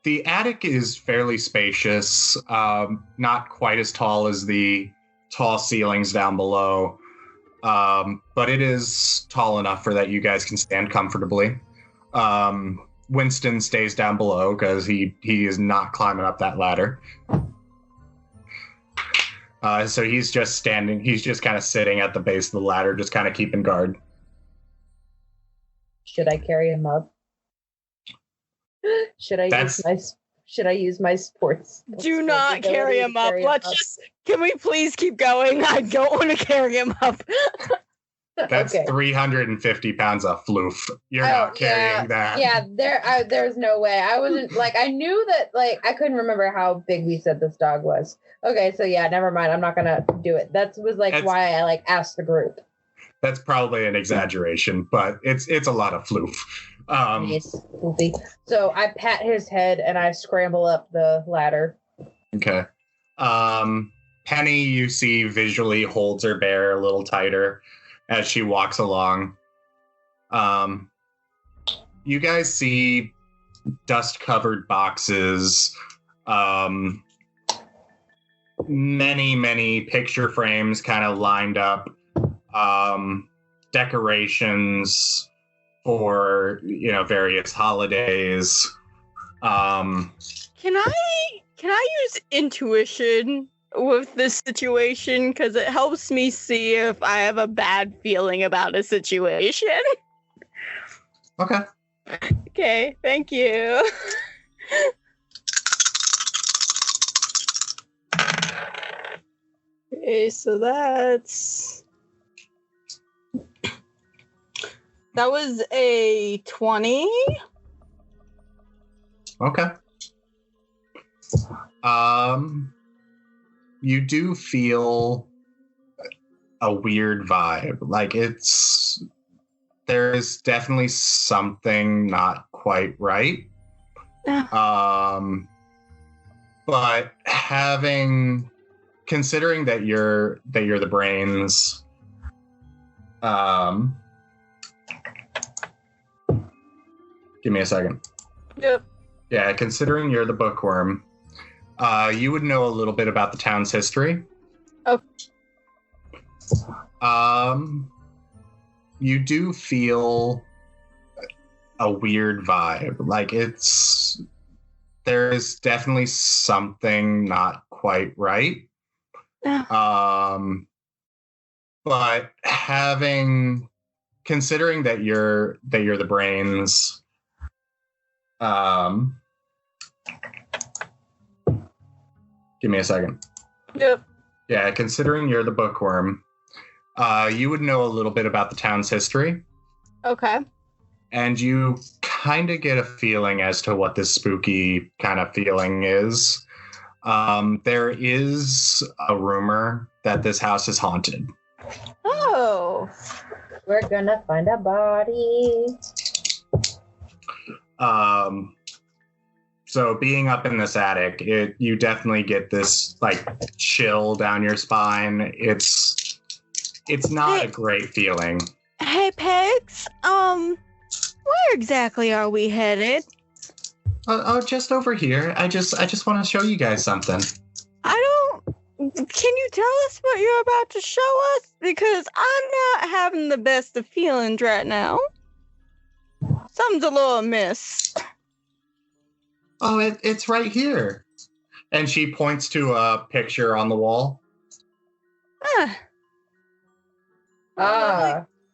The attic is fairly spacious, not quite as tall as the tall ceilings down below, but it is tall enough for that you guys can stand comfortably. Winston stays down below because he is not climbing up that ladder. So he's just standing. He's just kind of sitting at the base of the ladder, just kind of keeping guard. Should I carry him up? Should I use my sports? Do not carry him up. Can we please keep going? I don't want to carry him up. That's okay. 350 pounds of floof. You're not carrying that. Yeah, there's no way. I wasn't I knew that I couldn't remember how big we said this dog was. Okay, so yeah, never mind. I'm not gonna do it. That's why I asked the group. That's probably an exaggeration, but it's a lot of floof. So I pat his head and I scramble up the ladder. Okay. Penny, you see, visually holds her bear a little tighter as she walks along. You guys see dust-covered boxes, many picture frames kind of lined up, decorations for, various holidays. Can I use intuition with this situation? Because it helps me see if I have a bad feeling about a situation. Okay. Okay, thank you. Okay, so that was a 20. Okay. You do feel a weird vibe. Like there is definitely something not quite right. But considering that you're the brains, give me a second. Yep. Yeah, considering you're the bookworm, you would know a little bit about the town's history. Oh. You do feel a weird vibe. Like there is definitely something not quite right. But considering that you're the brains, give me a second. Yep. Yeah, considering you're the bookworm, you would know a little bit about the town's history. Okay. And you kind of get a feeling as to what this spooky kind of feeling is. There is a rumor that this house is haunted. Oh. We're gonna find a body. So being up in this attic, you definitely get this like chill down your spine. It's not a great feeling. Hey, Pegs. Where exactly are we headed? Oh, just over here. I just want to show you guys something. Can you tell us what you're about to show us? Because I'm not having the best of feelings right now. Something's a little amiss. Oh, it's right here. And she points to a picture on the wall.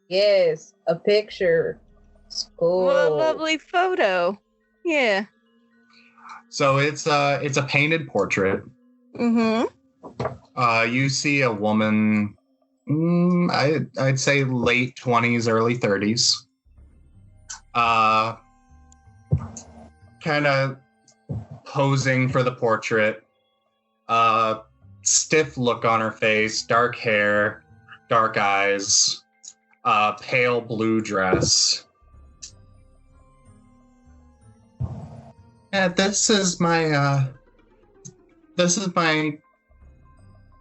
Yes, a picture. Cool. What a lovely photo. Yeah. So it's a painted portrait. Mm-hmm. You see a woman, I'd say late 20s, early 30s. Kind of posing for the portrait. Stiff look on her face, dark hair, dark eyes, pale blue dress. Yeah, this is my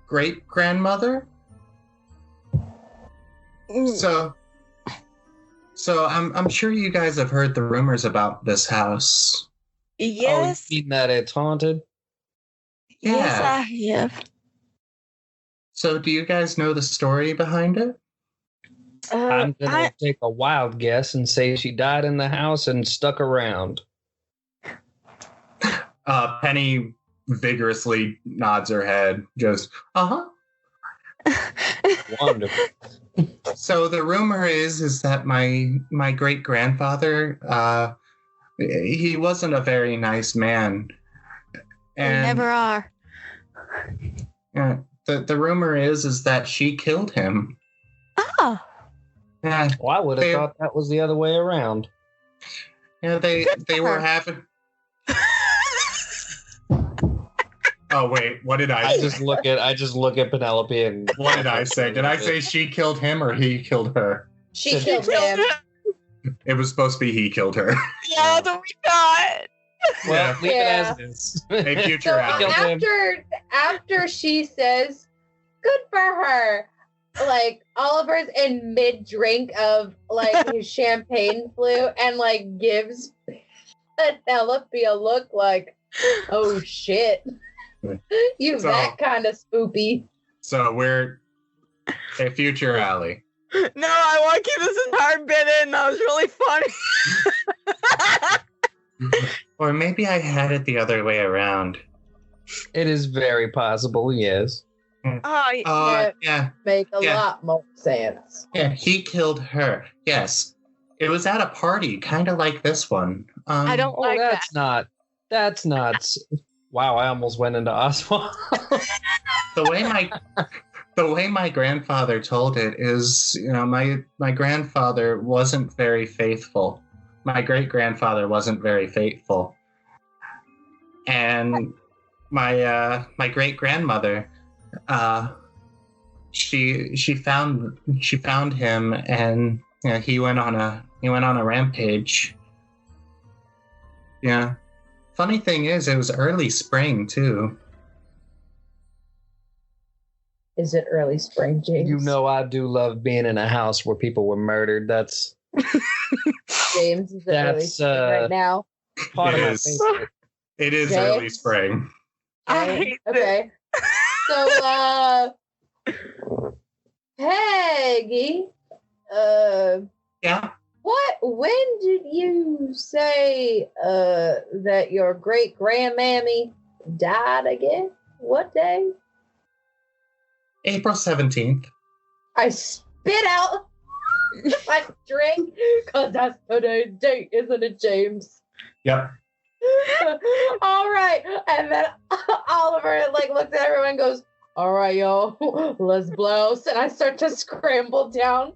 great grandmother. So I'm sure you guys have heard the rumors about this house. Yes. Oh, you mean that it's haunted? Yeah. Yes, I have. So do you guys know the story behind it? I'm going to take a wild guess and say she died in the house and stuck around. Penny vigorously nods her head, just, uh-huh. Wonderful. So the rumor is that my great-grandfather, he wasn't a very nice man. And We never are. the rumor is that she killed him. Oh. Yeah. Well, I would have thought that was the other way around. Yeah, they were having. Oh wait, what did I say? I just look at Penelope and What did I say? Did I say she killed him or he killed her? She killed him. It was supposed to be he killed her. Yeah, we thought. well, leave Yeah. it as it is. A future So Ally. after she says, "Good for her," like Oliver's in mid drink of like his champagne flu and like gives Penelope a look like, "Oh shit, you So- that kind of spoopy." So we're a future Ally. No, I want to keep this entire bit in. That was really funny. Or maybe I had it the other way around. It is very possible, yes. Yeah. Make a lot more sense. Yeah, he killed her. Yes. It was at a party, kind of like this one. I don't like That's not. Wow, I almost went into Oswald. The way my grandfather told it is, my grandfather wasn't very faithful. My great grandfather wasn't very faithful, and my great grandmother, she found him, and he went on a rampage. Yeah. Funny thing is, it was early spring too. Is it early spring, James? You know I do love being in a house where people were murdered. That's James, is it early spring right now? Part of my favorite. It is James? early spring. Okay. So, Peggy, Yeah. when did you say that your great grandmammy died again? What day? April 17th. I spit out my drink because that's today's date, isn't it, James? Yep. All right. And then Oliver looks at everyone and goes, all right, y'all, let's blouse. And I start to scramble down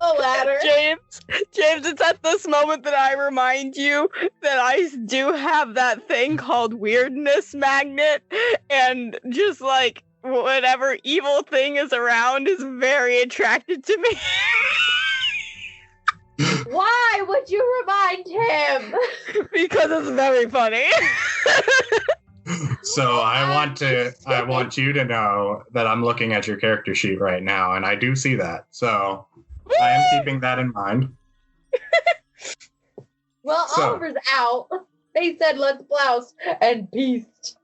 the ladder. James, it's at this moment that I remind you that I do have that thing called weirdness magnet, and just whatever evil thing is around is very attracted to me. Why would you remind him? Because it's very funny. So I want you to know that I'm looking at your character sheet right now, and I do see that. So I am keeping that in mind. Well, Oliver's out. They said let's blouse and peace.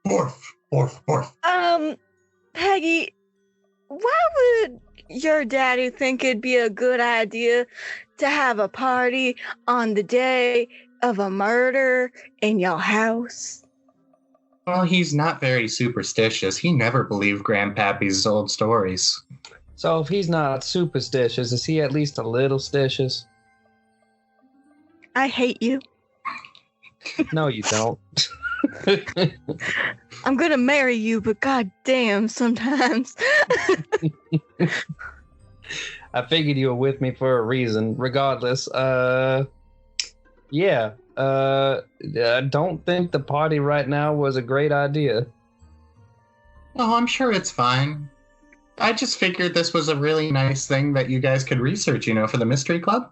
Orf. Peggy, why would your daddy think it'd be a good idea to have a party on the day of a murder in your house? Well, he's not very superstitious. He never believed Grandpappy's old stories. So if he's not superstitious, is he at least a little stitious? I hate you. No, you don't. I'm gonna marry you, but goddamn, sometimes. I figured you were with me for a reason. Regardless, I don't think the party right now was a great idea. Oh, I'm sure it's fine. I just figured this was a really nice thing that you guys could research, for the Mystery Club.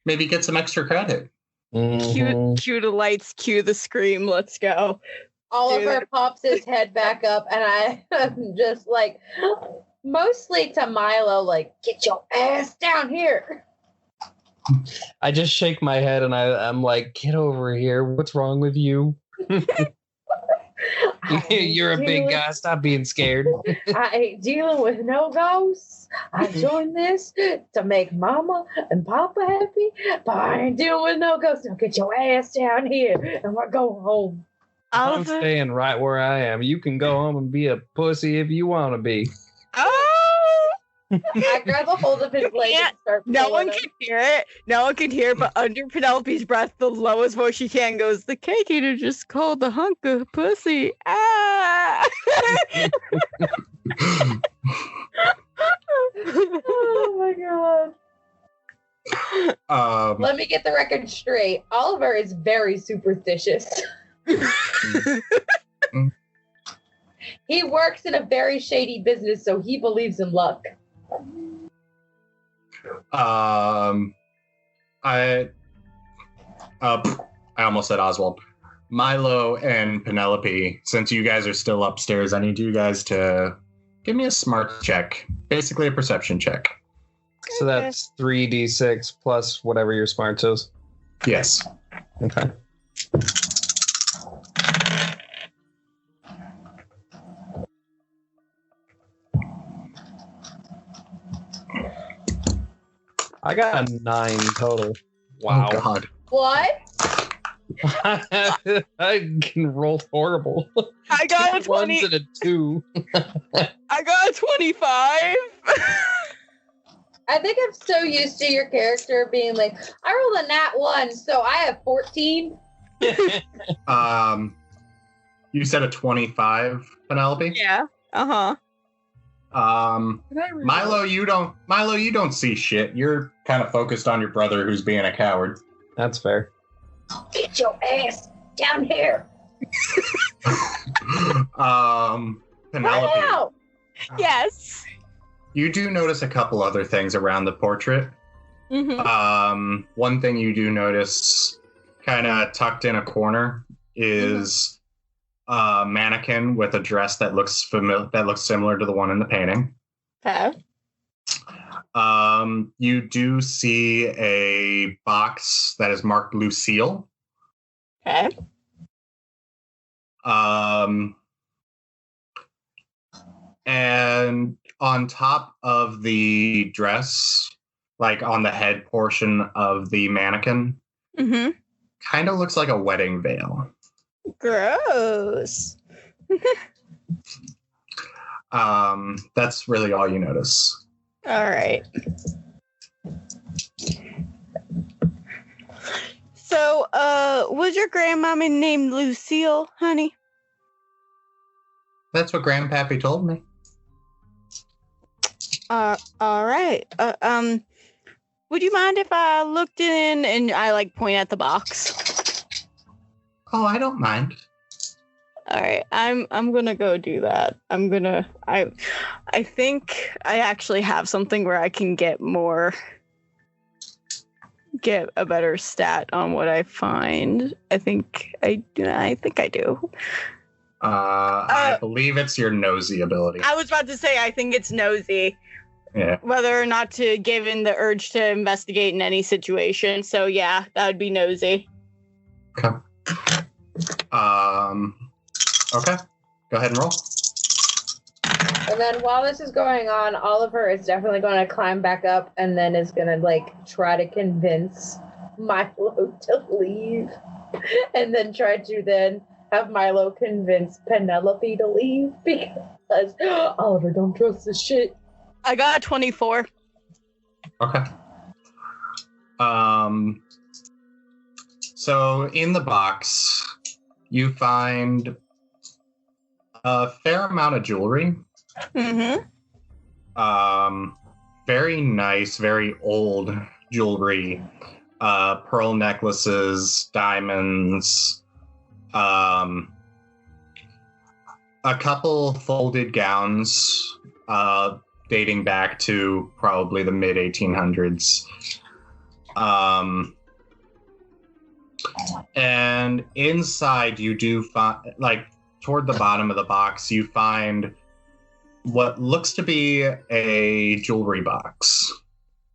Maybe get some extra credit. Mm-hmm. Cue the lights, cue the scream, let's go. Oliver pops his head back up, and I'm just mostly to Milo, get your ass down here. I just shake my head and I'm like, get over here. What's wrong with you? You're a big guy. Stop being scared. I ain't dealing with no ghosts. I joined this to make Mama and Papa happy, but I ain't dealing with no ghosts. Now get your ass down here and we're going home. I'm staying right where I am. You can go home and be a pussy if you want to be. Oh! I grab a hold of his leg and start No one can hear it. No one can hear it, but under Penelope's breath, the lowest voice she can goes, the cake eater just called the hunk of pussy. Ah! Oh my god. Let me get the record straight. Oliver is very superstitious. He works in a very shady business, so he believes in luck. I almost said Oswald. Milo and Penelope, since you guys are still upstairs, I need you guys to give me a smart check. Basically a perception check. So that's 3d6 plus whatever your smarts is? Yes. Okay. I got a 9 total. Wow. Oh, God. What? I can roll horrible. I got a 20. 1s and a 2. I got a 25. I think I'm so used to your character being like, I rolled a nat 1, so I have 14. You said a 25, Penelope? Yeah. Uh-huh. Milo, you don't see shit. You're kind of focused on your brother who's being a coward. That's fair. Get your ass down here. Penelope. Wow. Yes. You do notice a couple other things around the portrait. Mm-hmm. One thing you do notice, kind of tucked in a corner, is a mannequin with a dress that looks similar to the one in the painting. Okay. You do see a box that is marked Lucille. Okay. And on top of the dress, like on the head portion of the mannequin, Mm-hmm. kind of looks like a wedding veil. Gross. That's really all you notice. All right. So, was your grandmommy named Lucille, honey? That's what Grandpappy told me. All right. Would you mind if I looked in and I like point at the box? Oh, I don't mind. All right. I'm gonna go do that. I think I actually have something where I can get a better stat on what I find. I think I do. I believe it's your nosy ability. I was about to say, I think it's nosy. Yeah. Whether or not to give in the urge to investigate in any situation. So yeah, that would be nosy. Okay. Okay. Go ahead and roll. And then while this is going on, Oliver is definitely going to climb back up and then is going to like try to convince Milo to leave. And then try to then have Milo convince Penelope to leave because Oliver don't trust this shit. I got a 24. Okay. So in the box, you find a fair amount of jewelry. Mm-hmm. Very nice, very old jewelry. Pearl necklaces, diamonds, a couple folded gowns, dating back to probably the mid 1800s. And inside you do find, like, toward the bottom of the box, you find what looks to be a jewelry box.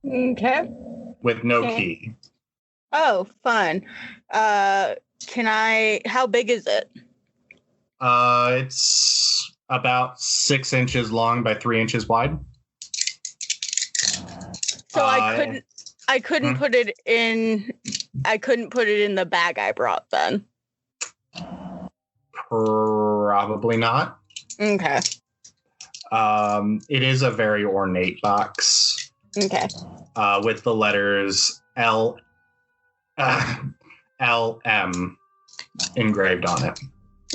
Okay. With no key. Oh, fun. How big is it? It's about 6 inches long by 3 inches wide. So I couldn't put it in the bag I brought then. Probably not. Okay. It is a very ornate box. Okay. With the letters LM engraved on it.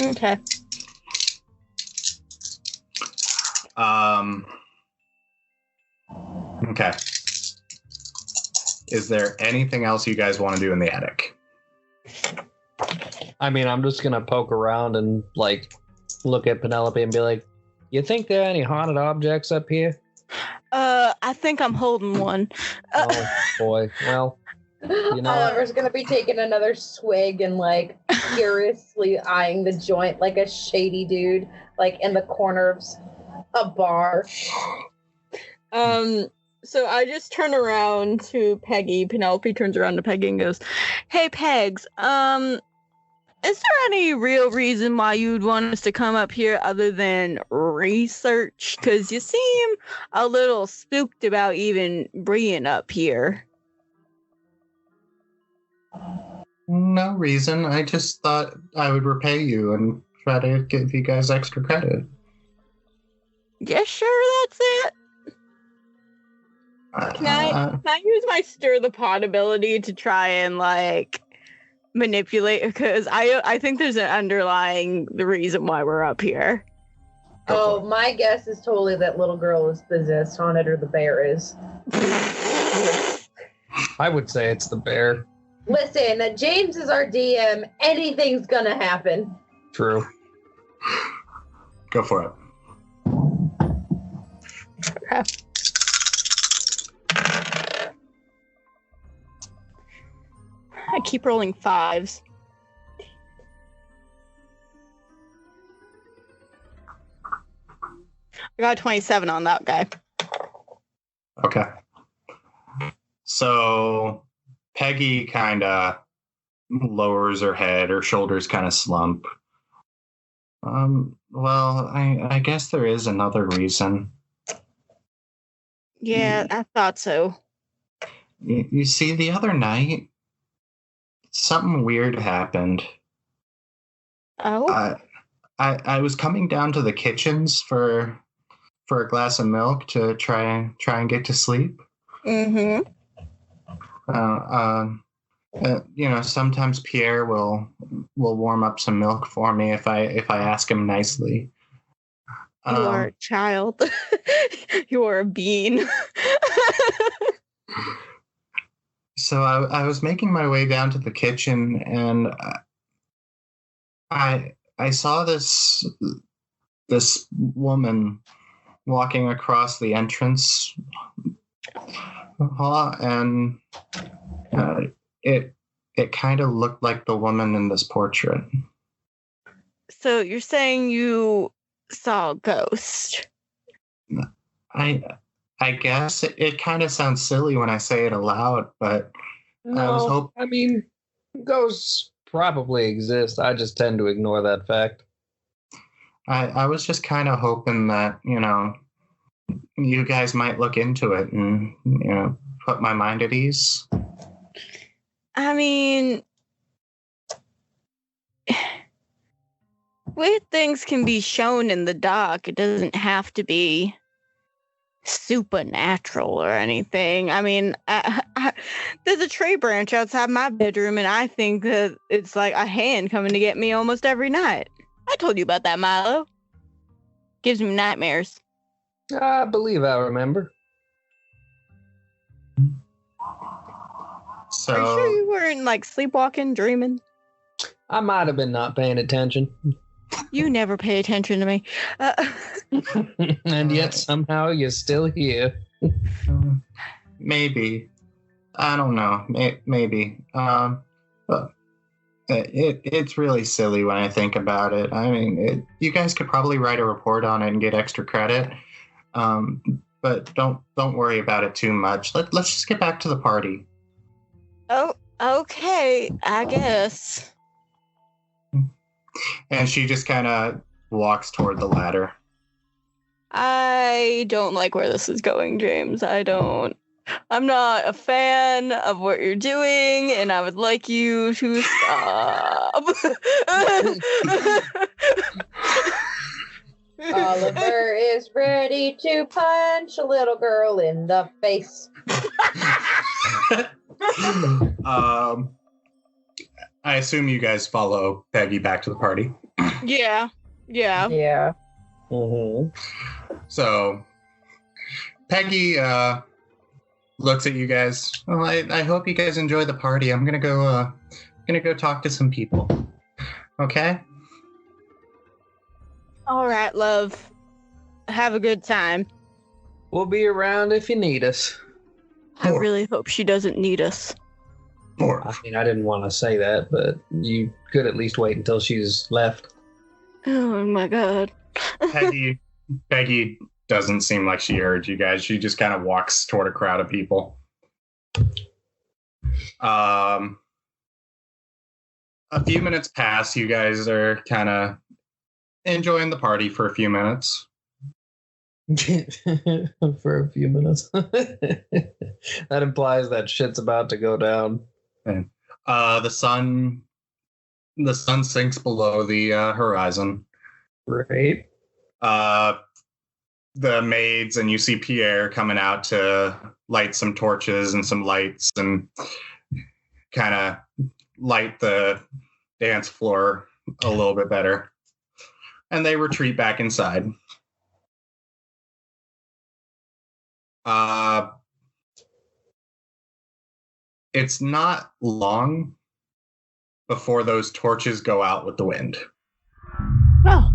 Okay. Okay. Is there anything else you guys want to do in the attic? I mean, I'm just gonna poke around and like look at Penelope and be like, "You think there are any haunted objects up here?" I think I'm holding one. Oh boy. Well, you know, Oliver's gonna be taking another swig and like curiously eyeing the joint like a shady dude, like in the corner of a bar. So I just turn around to Peggy. Penelope turns around to Peggy and goes, "Hey, Pegs, Is there any real reason why you'd want us to come up here other than research? Because you seem a little spooked about even bringing up here. No reason. I just thought I would repay you and try to give you guys extra credit. Yeah, sure, that's it. Can I use my stir the pot ability to try and like manipulate? Because I think there's an underlying the reason why we're up here. Oh, my guess is totally that little girl is possessed, haunted, or the bear is. I would say it's the bear. Listen, James is our DM. Anything's gonna happen. True. Go for it. Okay. I keep rolling 5s. I got 27 on that guy. Okay. So Peggy kind of lowers her head, her shoulders kind of slump. Well, I guess there is another reason. Yeah, I thought so. You see, the other night, something weird happened. Oh? I was coming down to the kitchens for a glass of milk to try and get to sleep. Mm-hmm. Sometimes Pierre will warm up some milk for me if I ask him nicely. You are a child. You are a bean. So I was making my way down to the kitchen, and I saw this woman walking across the entrance hall, and it kind of looked like the woman in this portrait. So you're saying you saw a ghost? I guess it kind of sounds silly when I say it aloud, but No, I mean, ghosts probably exist. I just tend to ignore that fact. I was just kind of hoping that, you guys might look into it and, put my mind at ease. I mean, weird things can be shown in the dark. It doesn't have to be supernatural or anything. I mean, there's a tree branch outside my bedroom, and I think that it's like a hand coming to get me almost every night. I told you about that, Milo. Gives me nightmares. I believe I remember. So, are you sure you weren't like sleepwalking, dreaming? I might have been not paying attention. You never pay attention to me. And yet somehow you're still here. Maybe. I don't know. Maybe. But it's really silly when I think about it. I mean, you guys could probably write a report on it and get extra credit. But don't worry about it too much. Let's just get back to the party. Oh, okay, I guess. And she just kind of walks toward the ladder. I don't like where this is going, James. I'm not a fan of what you're doing, and I would like you to stop. Oliver is ready to punch a little girl in the face. I assume you guys follow Peggy back to the party. Yeah. Mm-hmm. So Peggy looks at you guys. Well, I hope you guys enjoy the party. I'm gonna go talk to some people. Okay? All right, love. Have a good time. We'll be around if you need us. I really hope she doesn't need us. I mean, I didn't want to say that, but you could at least wait until she's left. Oh my god. Peggy doesn't seem like she heard you guys. She just kind of walks toward a crowd of people. A few minutes pass. You guys are kind of enjoying the party for a few minutes. For a few minutes. That implies that shit's about to go down. And, the sun sinks below the horizon. Right. The maids and you see Pierre coming out to light some torches and some lights and kind of light the dance floor a little bit better. And they retreat back inside. It's not long before those torches go out with the wind. Oh.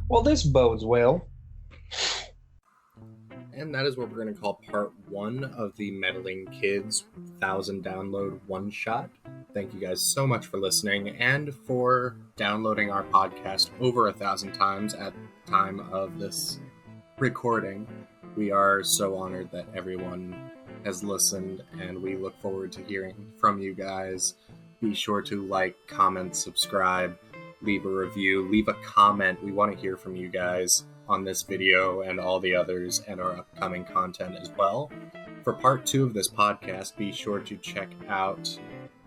Well, this bodes well. And that is what we're going to call part 1 of the Meddling Kids 1,000 download one-shot. Thank you guys so much for listening and for downloading our podcast over 1,000 times at the time of this recording. We are so honored that everyone has listened, and we look forward to hearing from you guys. Be sure to like, comment, subscribe, leave a review, leave a comment. We want to hear from you guys on this video and all the others and our upcoming content as well. For part 2 of this podcast, be sure to check out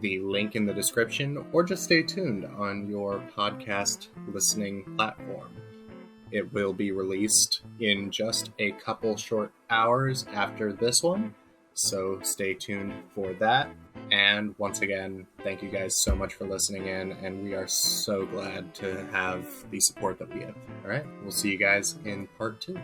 the link in the description or just stay tuned on your podcast listening platform. It will be released in just a couple short hours after this one, so stay tuned for that. And once again, thank you guys so much for listening in, and we are so glad to have the support that we have. All right, we'll see you guys in part 2.